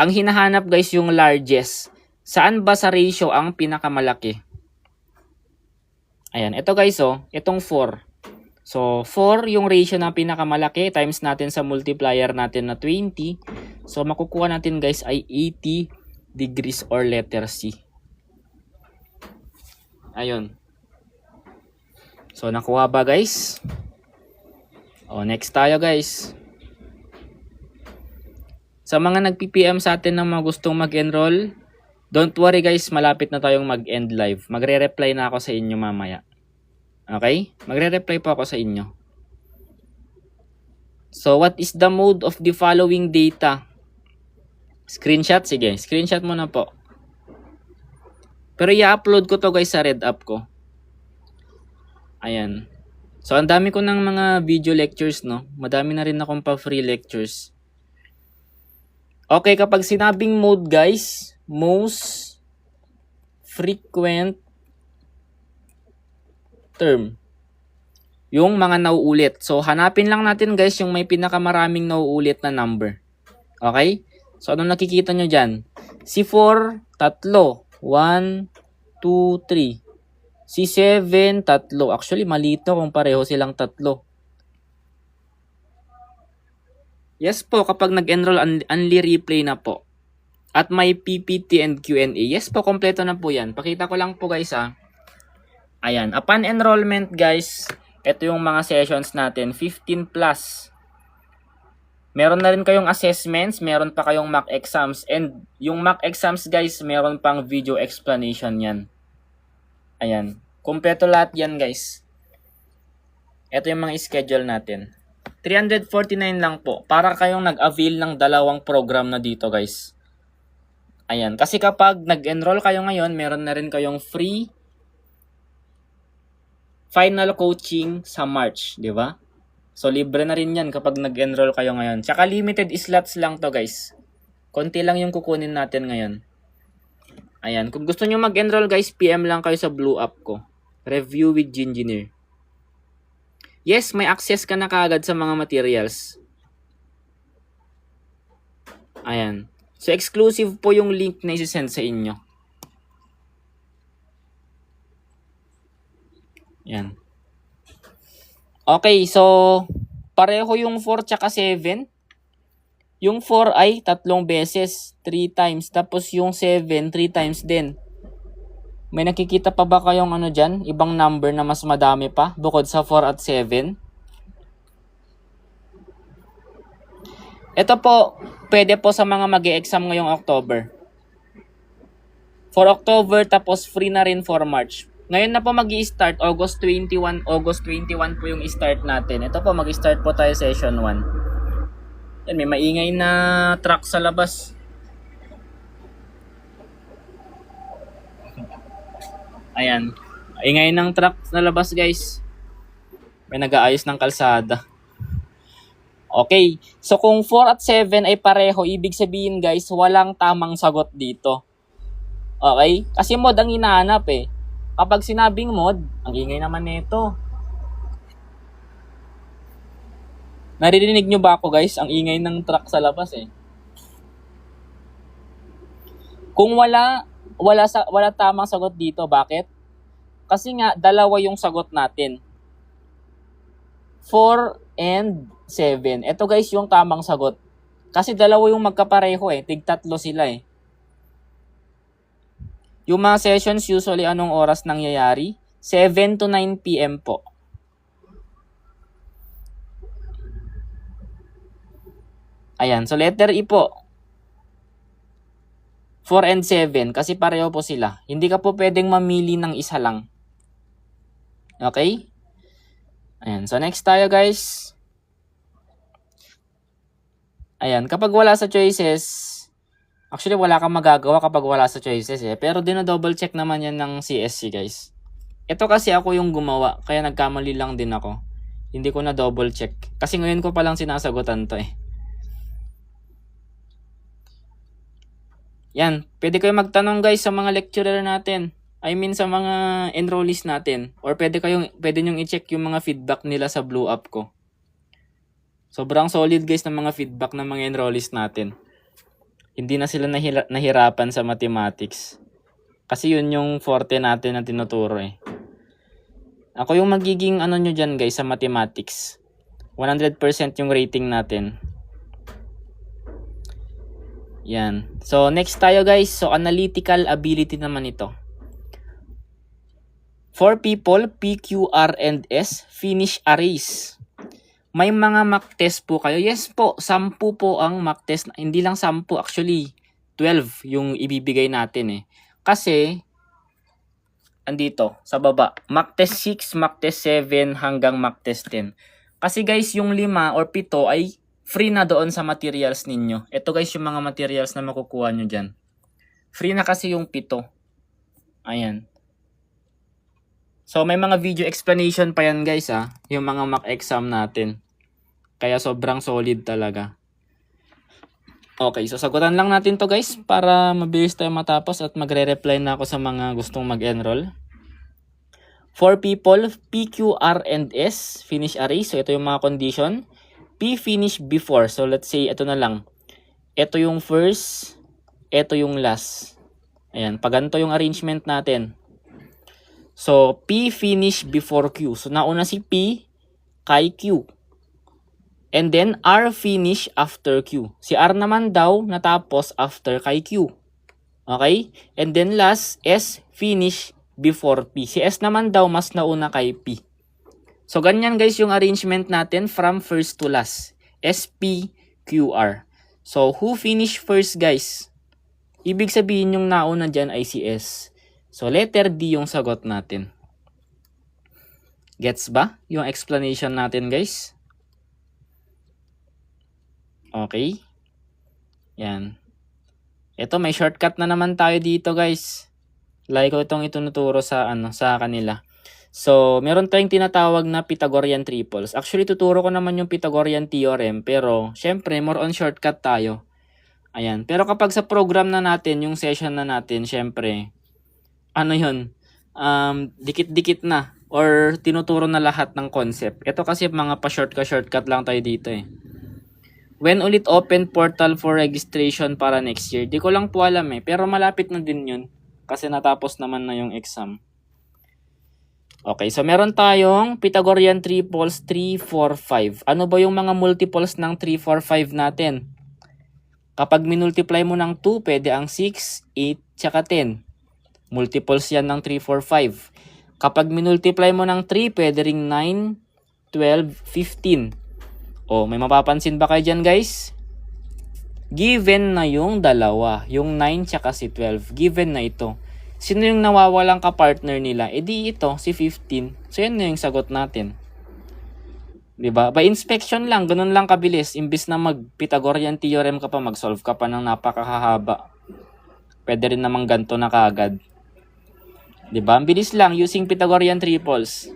A: Ang hinahanap guys yung largest. Saan ba sa ratio ang pinakamalaki? Ayan, ito guys itong 4. So, 4 yung ratio na pinakamalaki times natin sa multiplier natin na 20. So, makukuha natin guys ay 80 degrees or letter C. Ayun. So, nakuha ba guys? Next tayo guys. Sa mga nag-PPM sa atin na mga gustong mag-enroll, don't worry guys, malapit na tayong mag-end live. Magre-reply na ako sa inyo mamaya. Okay? Magre-reply po ako sa inyo. So, what is the mode of the following data? Screenshot? Sige, screenshot mo na po. Pero i-upload ko to guys sa Red App ko. Ayan. So, ang dami ko ng mga video lectures, no? Madami na rin akong pa-free lectures. Okay, kapag sinabing mode guys, most frequent term. Yung mga nauulit. So, hanapin lang natin guys yung may pinakamaraming nauulit na number. Okay? So, anong nakikita nyo dyan? Si 4, tatlo. 1, 2, 3. Si 7, tatlo. Actually, malito kung pareho silang tatlo. Yes po, kapag nag-enroll, only replay na po. At may PPT and Q&A. Yes po, kompleto na po yan. Pakita ko lang po guys Ayan, upon enrollment guys, ito yung mga sessions natin, 15 plus. Meron na rin kayong assessments, meron pa kayong mock exams. And yung mock exams guys, meron pang video explanation yan. Ayan, kompleto lahat yan guys. Ito yung mga schedule natin. 349 lang po. Para kayong nag-avail ng dalawang program na dito guys. Ayan. Kasi kapag nag-enroll kayo ngayon, meron na rin kayong free final coaching sa March. Di ba? So, libre na rin yan kapag nag-enroll kayo ngayon. Tsaka limited slots lang to guys. Konti lang yung kukunin natin ngayon. Ayan. Kung gusto nyo mag-enroll guys, PM lang kayo sa Blue App ko. Review with Gingineer. Yes, may access ka na kaagad sa mga materials. Ayan. So, exclusive po yung link na isi-send sa inyo. Ayan. Okay, so, pareho yung 4 tsaka 7. Yung 4 ay 3 beses, 3 times. Tapos yung 7, 3 times din. May nakikita pa ba kayong dyan? Ibang number na mas madami pa bukod sa 4 at 7? Ito po, pwede po sa mga mag-e-exam ngayong October. For October, tapos free na rin for March. Ngayon na po mag-i-start, August 21 po yung start natin. Ito po, mag-i-start po tayo session 1. Yan, may maingay na truck sa labas. Ayan. Ingay ng truck na labas guys. May nag-aayos ng kalsada. Okay. So kung 4 at 7 ay pareho, ibig sabihin guys, walang tamang sagot dito. Okay? Kasi mod ang hinahanap eh. Kapag sinabing mod, ang ingay naman nito. Naririnig nyo ba ako guys? Ang ingay ng truck sa labas eh. Kung wala tamang sagot dito. Bakit? Kasi nga, dalawa yung sagot natin. 4 and 7. Ito guys yung tamang sagot. Kasi dalawa yung magkapareho eh. Tig-tatlo sila eh. Yung mga sessions usually anong oras nangyayari? 7 to 9 PM po. Ayan. So letter E po. 4 and 7 kasi pareho po sila. Hindi ka po pwedeng mamili ng isa lang. Okay? Ayan. So next tayo guys. Ayan. Kapag wala sa choices, Actually, wala kang magagawa kapag wala sa choices eh. Pero dino-double check naman yan ng CSC guys. Ito kasi ako yung gumawa, kaya nagkamali lang din ako. Hindi ko na double check. Kasi ngayon ko palang sinasagutan to eh. Yan, pwede kayo magtanong guys sa mga lecturer natin. I mean sa mga enrollees natin. Or pwede nyong i-check yung mga feedback nila sa Blue App ko. Sobrang solid guys ng mga feedback ng mga enrollees natin. Hindi na sila nahirapan sa mathematics. Kasi yun yung forte natin na tinuturo eh. Ako yung magiging ano nyo dyan guys sa mathematics. 100% yung rating natin. Yan. So next tayo guys. So analytical ability naman ito. For people, P, Q, R, and S, finish arrays. May mga mock test po kayo? Yes po, 10 po ang mock test. Hindi lang 10, actually 12 yung ibibigay natin eh. Kasi, andito, sa baba, mock test 6, mock test 7, hanggang mock test 10. Kasi guys, yung 5 or 7 ay free na doon sa materials ninyo. Ito guys, yung mga materials na makukuha nyo dyan. Free na kasi yung 7. Ayan. So, may mga video explanation pa yan guys yung mga mock exam natin. Kaya sobrang solid talaga. Okay, so sagutan lang natin to guys para mabilis tayo matapos at magre-reply na ako sa mga gustong mag-enroll. For people, P, Q, R, and S, finish array. So, ito yung mga condition. P, finish before. So, let's say, ito na lang. Ito yung first, ito yung last. Ayan, pag ganito yung arrangement natin. So, P finish before Q. So, nauna si P kay Q. And then, R finish after Q. Si R naman daw natapos after kay Q. Okay? And then last, S finish before P. Si S naman daw mas nauna kay P. So, ganyan guys yung arrangement natin from first to last. S, P, Q, R. So, who finish first guys? Ibig sabihin yung nauna dyan ay si S. So, letter D yung sagot natin. Gets ba yung explanation natin, guys? Okay. Yan. Ito, may shortcut na naman tayo dito, guys. Like ko itong itunuturo sa kanila. So, meron tayong tinatawag na Pythagorean triples. Actually, tuturo ko naman yung Pythagorean theorem, pero syempre, more on shortcut tayo. Ayan. Pero kapag sa program na natin, yung session na natin, syempre, dikit-dikit na or tinuturo na lahat ng concept. Ito kasi mga pa-shortcut lang tayo dito eh. When ulit open portal for registration para next year? Di ko lang po alam eh, pero malapit na din yun kasi natapos naman na yung exam. Okay, so meron tayong Pythagorean triples 3, 4, 5. Ano ba yung mga multiples ng 3, 4, 5 natin? Kapag minultiply mo ng 2, pwede ang 6, 8, tsaka 10. Multiples yan ng 3, 4, 5. Kapag minultiply mo ng 3, pwede ring 9, 12, 15. O, may mapapansin ba kayo dyan guys? Given na yung dalawa. Yung 9 tsaka si 12. Given na ito. Sino yung nawawalang kapartner nila? E di ito, si 15. So, yan na yung sagot natin. Diba? By inspection lang, ganun lang kabilis. Imbis na mag-Pythagorean theorem ka pa, mag-solve ka pa ng napakahaba. Pwede rin namang ganito na kaagad. Diba? Ang bilis lang using Pythagorean triples.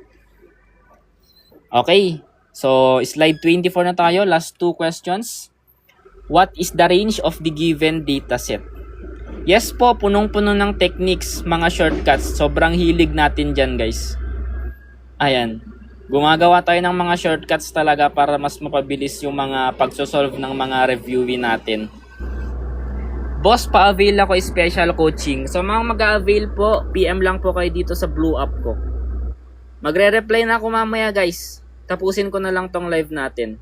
A: Okay. So, slide 24 na tayo. Last 2 questions. What is the range of the given dataset? Yes po, punong-puno ng techniques, mga shortcuts. Sobrang hilig natin dyan, guys. Ayan. Gumagawa tayo ng mga shortcuts talaga para mas mapabilis yung mga pagsosolve ng mga reviewin natin. Boss, pa-avail ako special coaching. So, mga mag-avail po, PM lang po kayo dito sa Blue App ko. Magre-reply na ako mamaya, guys. Tapusin ko na lang tong live natin.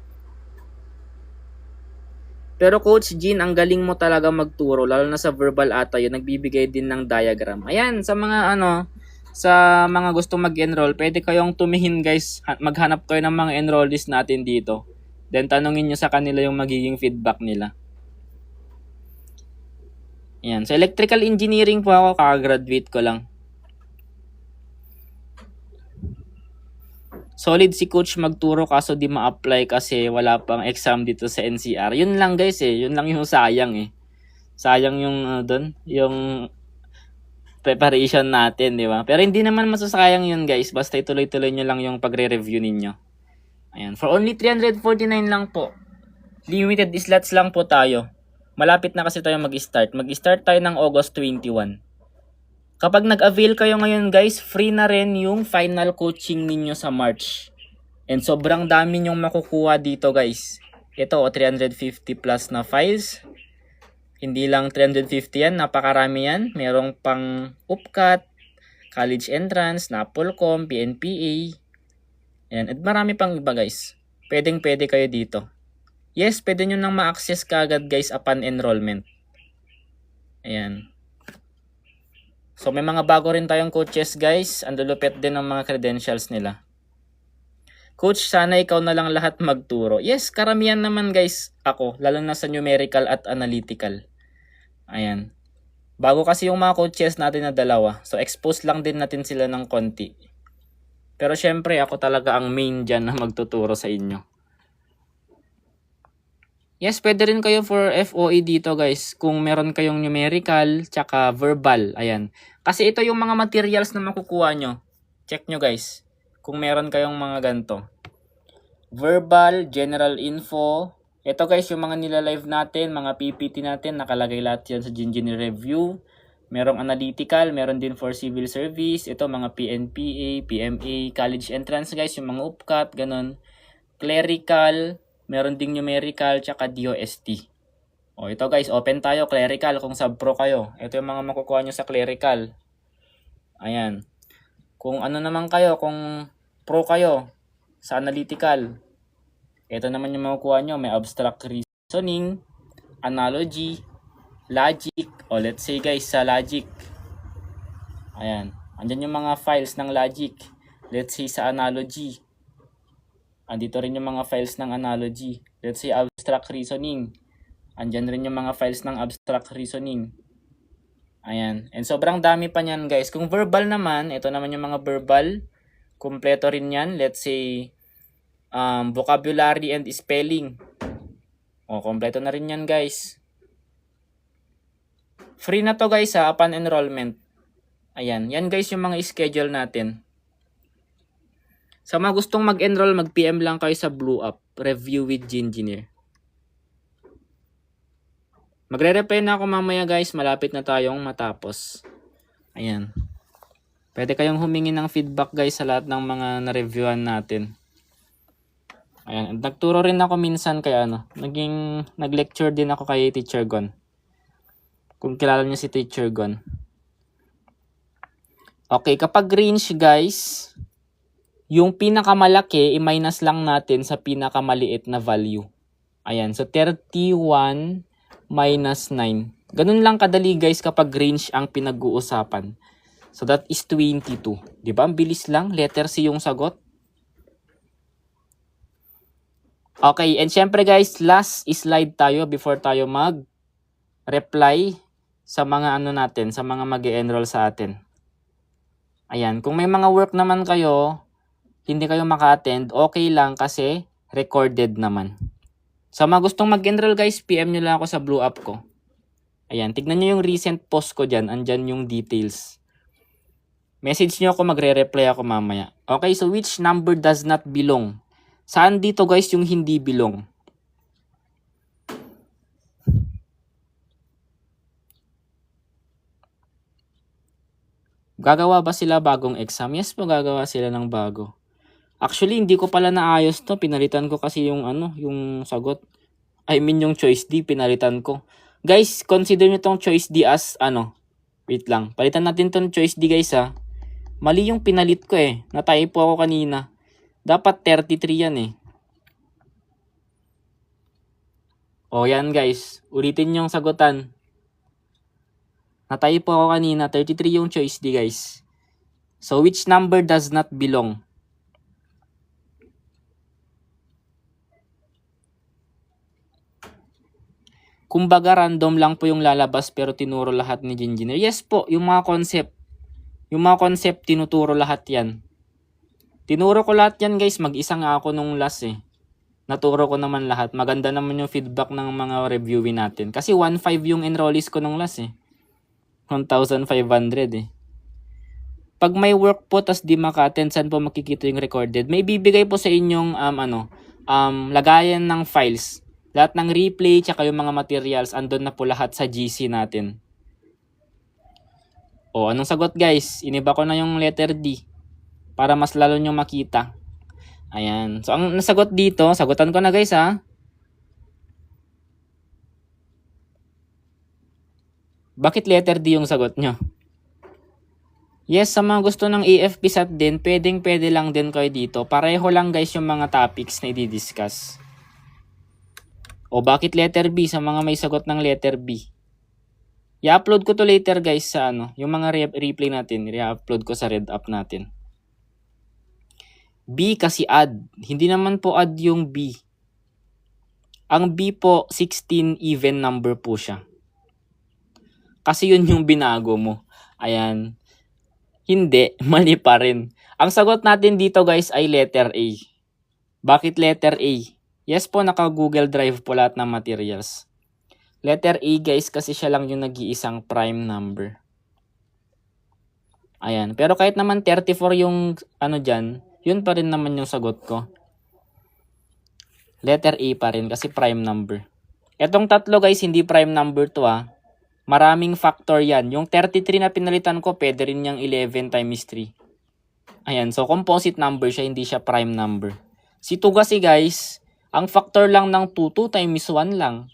A: Pero Coach Jean, ang galing mo talaga magturo, lalo na sa verbal ata yun, nagbibigay din ng diagram. Ayan, sa mga sa mga gustong mag-enroll, pwede kayong tumihin guys, maghanap kayo ng mga enrollees natin dito. Then tanungin nyo sa kanila yung magiging feedback nila. Ayan, sa electrical engineering po ako, kakagraduate ko lang. Solid si coach magturo kaso di ma-apply kasi wala pang exam dito sa NCR. Yun lang guys eh, yun lang yung sayang eh. Sayang yung doon, yung preparation natin, di ba? Pero hindi naman masasayang yun, guys. Basta ituloy-tuloy nyo lang yung pagre-review ninyo. Ayan. For only 349 lang po. Limited slots lang po tayo. Malapit na kasi tayo mag-start. Mag-start tayo ng August 21. Kapag nag-avail kayo ngayon, guys, free na rin yung final coaching ninyo sa March. And sobrang dami nyong makukuha dito, guys. Ito, 350 plus na files. Hindi lang 350 yan, napakarami yan. Merong pang UPCAT, college entrance, NAPOLCOM, PNPA. Ayan, at marami pang iba, guys. Pwedeng-pwede kayo dito. Yes, pwede nyo nang ma-access kaagad, guys, upon enrollment. Ayan. So, may mga bago rin tayong coaches, guys. Ang lulupit din ng mga credentials nila. Coach, sana ikaw na lang lahat magturo. Yes, karamihan naman, guys, ako. Lalo na sa numerical at analytical. Ayan. Bago kasi yung mga coaches natin na dalawa. So, expose lang din natin sila ng konti. Pero syempre, ako talaga ang main dyan na magtuturo sa inyo. Yes, pwede rin kayo for FOE dito, guys. Kung meron kayong numerical, tsaka verbal. Ayan. Kasi ito yung mga materials na makukuha nyo. Check nyo, guys. Kung meron kayong mga ganito. Verbal, general info. Ito, guys, yung mga nila-live natin, mga PPT natin. Nakalagay lahat yan sa Ginjini Review. Merong analytical, meron din for civil service. Ito, mga PNPA, PMA, college entrance, guys. Yung mga UPCAT, ganun. Clerical, meron ding numerical, tsaka DOST. O, ito, guys, open tayo, clerical, kung sub-pro kayo. Ito yung mga makukuha nyo sa clerical. Ayan. Kung ano naman kayo, kung pro kayo sa analytical, ito naman yung makukuha nyo. May abstract reasoning, analogy, logic. O, let's say, guys, sa logic. Ayan. Andyan yung mga files ng logic. Let's say sa analogy. Andito rin yung mga files ng analogy. Let's say abstract reasoning. Andyan rin yung mga files ng abstract reasoning. Ayan. And sobrang dami pa niyan, guys. Kung verbal naman, ito naman yung mga verbal. Kompleto rin yan. Let's say vocabulary and spelling. O, kompleto na rin yan, guys. Free na to, guys, ha, upon enrollment. Ayan. Yan, guys, yung mga schedule natin. Sa mga gustong mag-enroll, mag-PM lang kayo sa Blue Up. Review with Ginjinir. Magre-reply na ako mamaya, guys. Malapit na tayong matapos. Ayan. Pwede kayong humingi ng feedback, guys, sa lahat ng mga na-reviewan natin. Ayan. Nagturo rin ako minsan kay nag-lecture din ako kay Teacher Gon. Kung kilala niyo si Teacher Gon. Okay, kapag range, guys, yung pinakamalaki, i-minus lang natin sa pinakamaliit na value. Ayan, so 31 minus 9. Ganun lang kadali, guys, kapag range ang pinag-uusapan. So that is 22. Diba? Ang bilis lang. Letter C yung sagot. Okay, and syempre, guys, last slide tayo before tayo mag-reply sa mga natin, sa mga mag-e-enroll sa atin. Ayan, kung may mga work naman kayo, hindi kayo maka-attend, okay lang kasi recorded naman. Sa mga gustong mag-enroll, guys, PM nyo lang ako sa Blue Up ko. Ayan, tignan nyo yung recent post ko dyan. Andyan yung details. Message nyo ako, magre-reply ako mamaya. Okay, so which number does not belong? Saan dito, guys, yung hindi belong? Gagawa ba sila bagong exam? Yes po, gagawa sila ng bago. Actually, hindi ko pala naayos to. Pinalitan ko kasi yung yung sagot. I mean, yung choice D, pinalitan ko. Guys, consider nyo tong choice D as wait lang. Palitan natin tong choice D, guys, ha. Mali yung pinalit ko eh. Na-typo ako kanina. Dapat 33 yan eh. O yan, guys. Ulitin yung sagutan. Na-typo ako kanina. 33 yung choice D, guys. So, which number does not belong? Kumbaga, random lang po yung lalabas pero tinuro lahat ni Ginjinir. Yes po, yung mga concept, tinuturo lahat yan. Tinuro ko lahat yan, guys. Mag-isa nga ako nung last eh. Naturo ko naman lahat. Maganda naman yung feedback ng mga reviewin natin. Kasi 1.5 yung enrollees ko nung last 1,500 Pag may work po tas di maka-attend, saan po makikita yung recorded? May bibigay po sa inyong lagayan ng files. Lahat ng replay tsaka yung mga materials andun na po lahat sa GC natin. Anong sagot guys? Iniba ko na yung letter D para mas lalo nyo makita. Ayan. So, ang nasagot dito, sagutan ko na guys Bakit letter D yung sagot nyo? Yes, sa mga gusto ng AFP SAT din, pwede lang din kayo dito. Pareho lang guys yung mga topics na i-discuss. Bakit letter B sa mga may sagot ng letter B? I-upload ko to later guys sa yung mga replay natin. I-upload ko sa Redapp natin. B kasi add. Hindi naman po add yung B. Ang B po, 16 even number po siya. Kasi yun yung binago mo. Ayan. Hindi, mali pa rin. Ang sagot natin dito guys ay letter A. Bakit letter A? Yes po, naka-Google Drive po lahat ng materials. Letter A guys kasi siya lang yung nag-iisang prime number. Ayan. Pero kahit naman 34 yung dyan, yun pa rin naman yung sagot ko. Letter A pa rin kasi prime number. Etong tatlo guys, hindi prime number to Maraming factor yan. Yung 33 na pinalitan ko, pwede rin yung 11 times 3. Ayan, so composite number siya, hindi siya prime number. Si 2 kasi guys, ang factor lang ng 2 times 1 lang.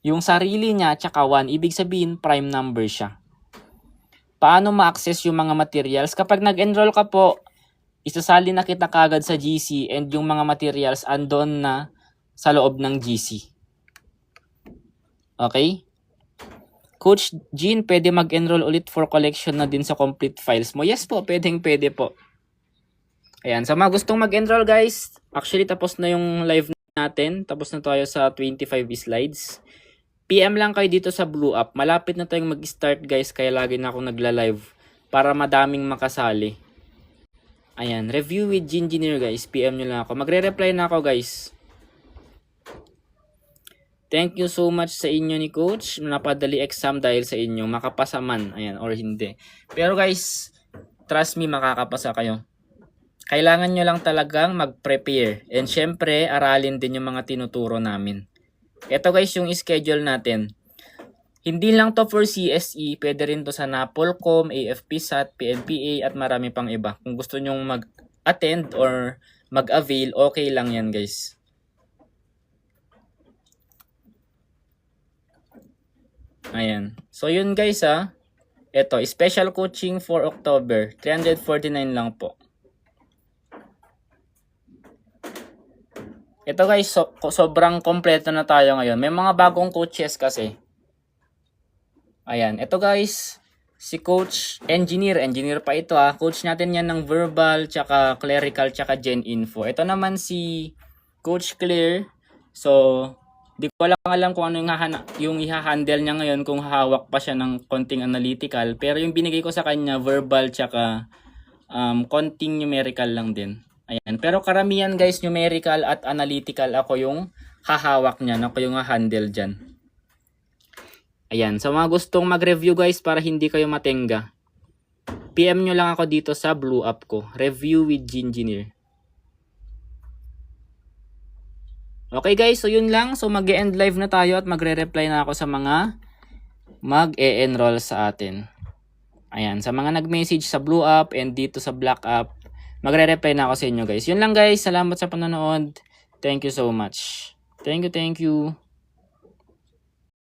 A: Yung sarili niya, tsaka 1, ibig sabihin prime number siya. Paano ma-access yung mga materials? Kapag nag-enroll ka po, isasali na kita kagad sa GC and yung mga materials andon na sa loob ng GC. Okay? Coach Jean, pwede mag-enroll ulit for collection na din sa complete files mo? Yes po, pwede po. Ayan, sa mga gustong mag-enroll guys, actually tapos na yung live natin. Tapos na tayo sa 25 slides. PM lang kayo dito sa Blue App. Malapit na tayong mag-start guys, kaya lagi na akong nagla-live para madaming makasali. Ayan, review with Gingineer guys. PM nyo lang ako. Magre-reply na ako guys. Thank you so much sa inyo ni Coach. Napadali exam dahil sa inyo. Makapasa man. Ayan, or hindi. Pero guys, trust me, makakapasa kayo. Kailangan nyo lang talagang mag-prepare. And syempre, aralin din yung mga tinuturo namin. Ito guys, yung schedule natin. Hindi lang to for CSE, pwede rin to sa NAPOLCOM, AFP SAT, PNPA, at marami pang iba. Kung gusto nyong mag-attend or mag-avail, okay lang yan guys. Ayan. So yun guys Ito, special coaching for October, 349 lang po. Ito guys, sobrang kompleto na tayo ngayon. May mga bagong coaches kasi. Ayan, ito guys, si Coach Engineer pa ito Coach natin yan ng verbal, tsaka clerical, tsaka gen info. Ito naman si Coach Clear. So, di ko lang alam kung ano yung iha-handle niya ngayon, kung hahawak pa siya ng konting analytical. Pero yung binigay ko sa kanya, verbal, tsaka konting numerical lang din. Ayan, pero karamihan guys, numerical at analytical ako yung hahawak niya, ako yung ha-handle dyan. Ayan, sa mga gustong mag-review guys para hindi kayo matenga, PM nyo lang ako dito sa Blue App ko, Review with Gingineer. Okay guys, so yun lang. So mag-e-end live na tayo at magre-reply na ako sa mga mag-e-enroll sa atin. Ayan, sa mga nag-message sa Blue App and dito sa Black App, magre-reply na ako sa inyo guys. Yun lang guys, salamat sa panonood. Thank you so much. Thank you.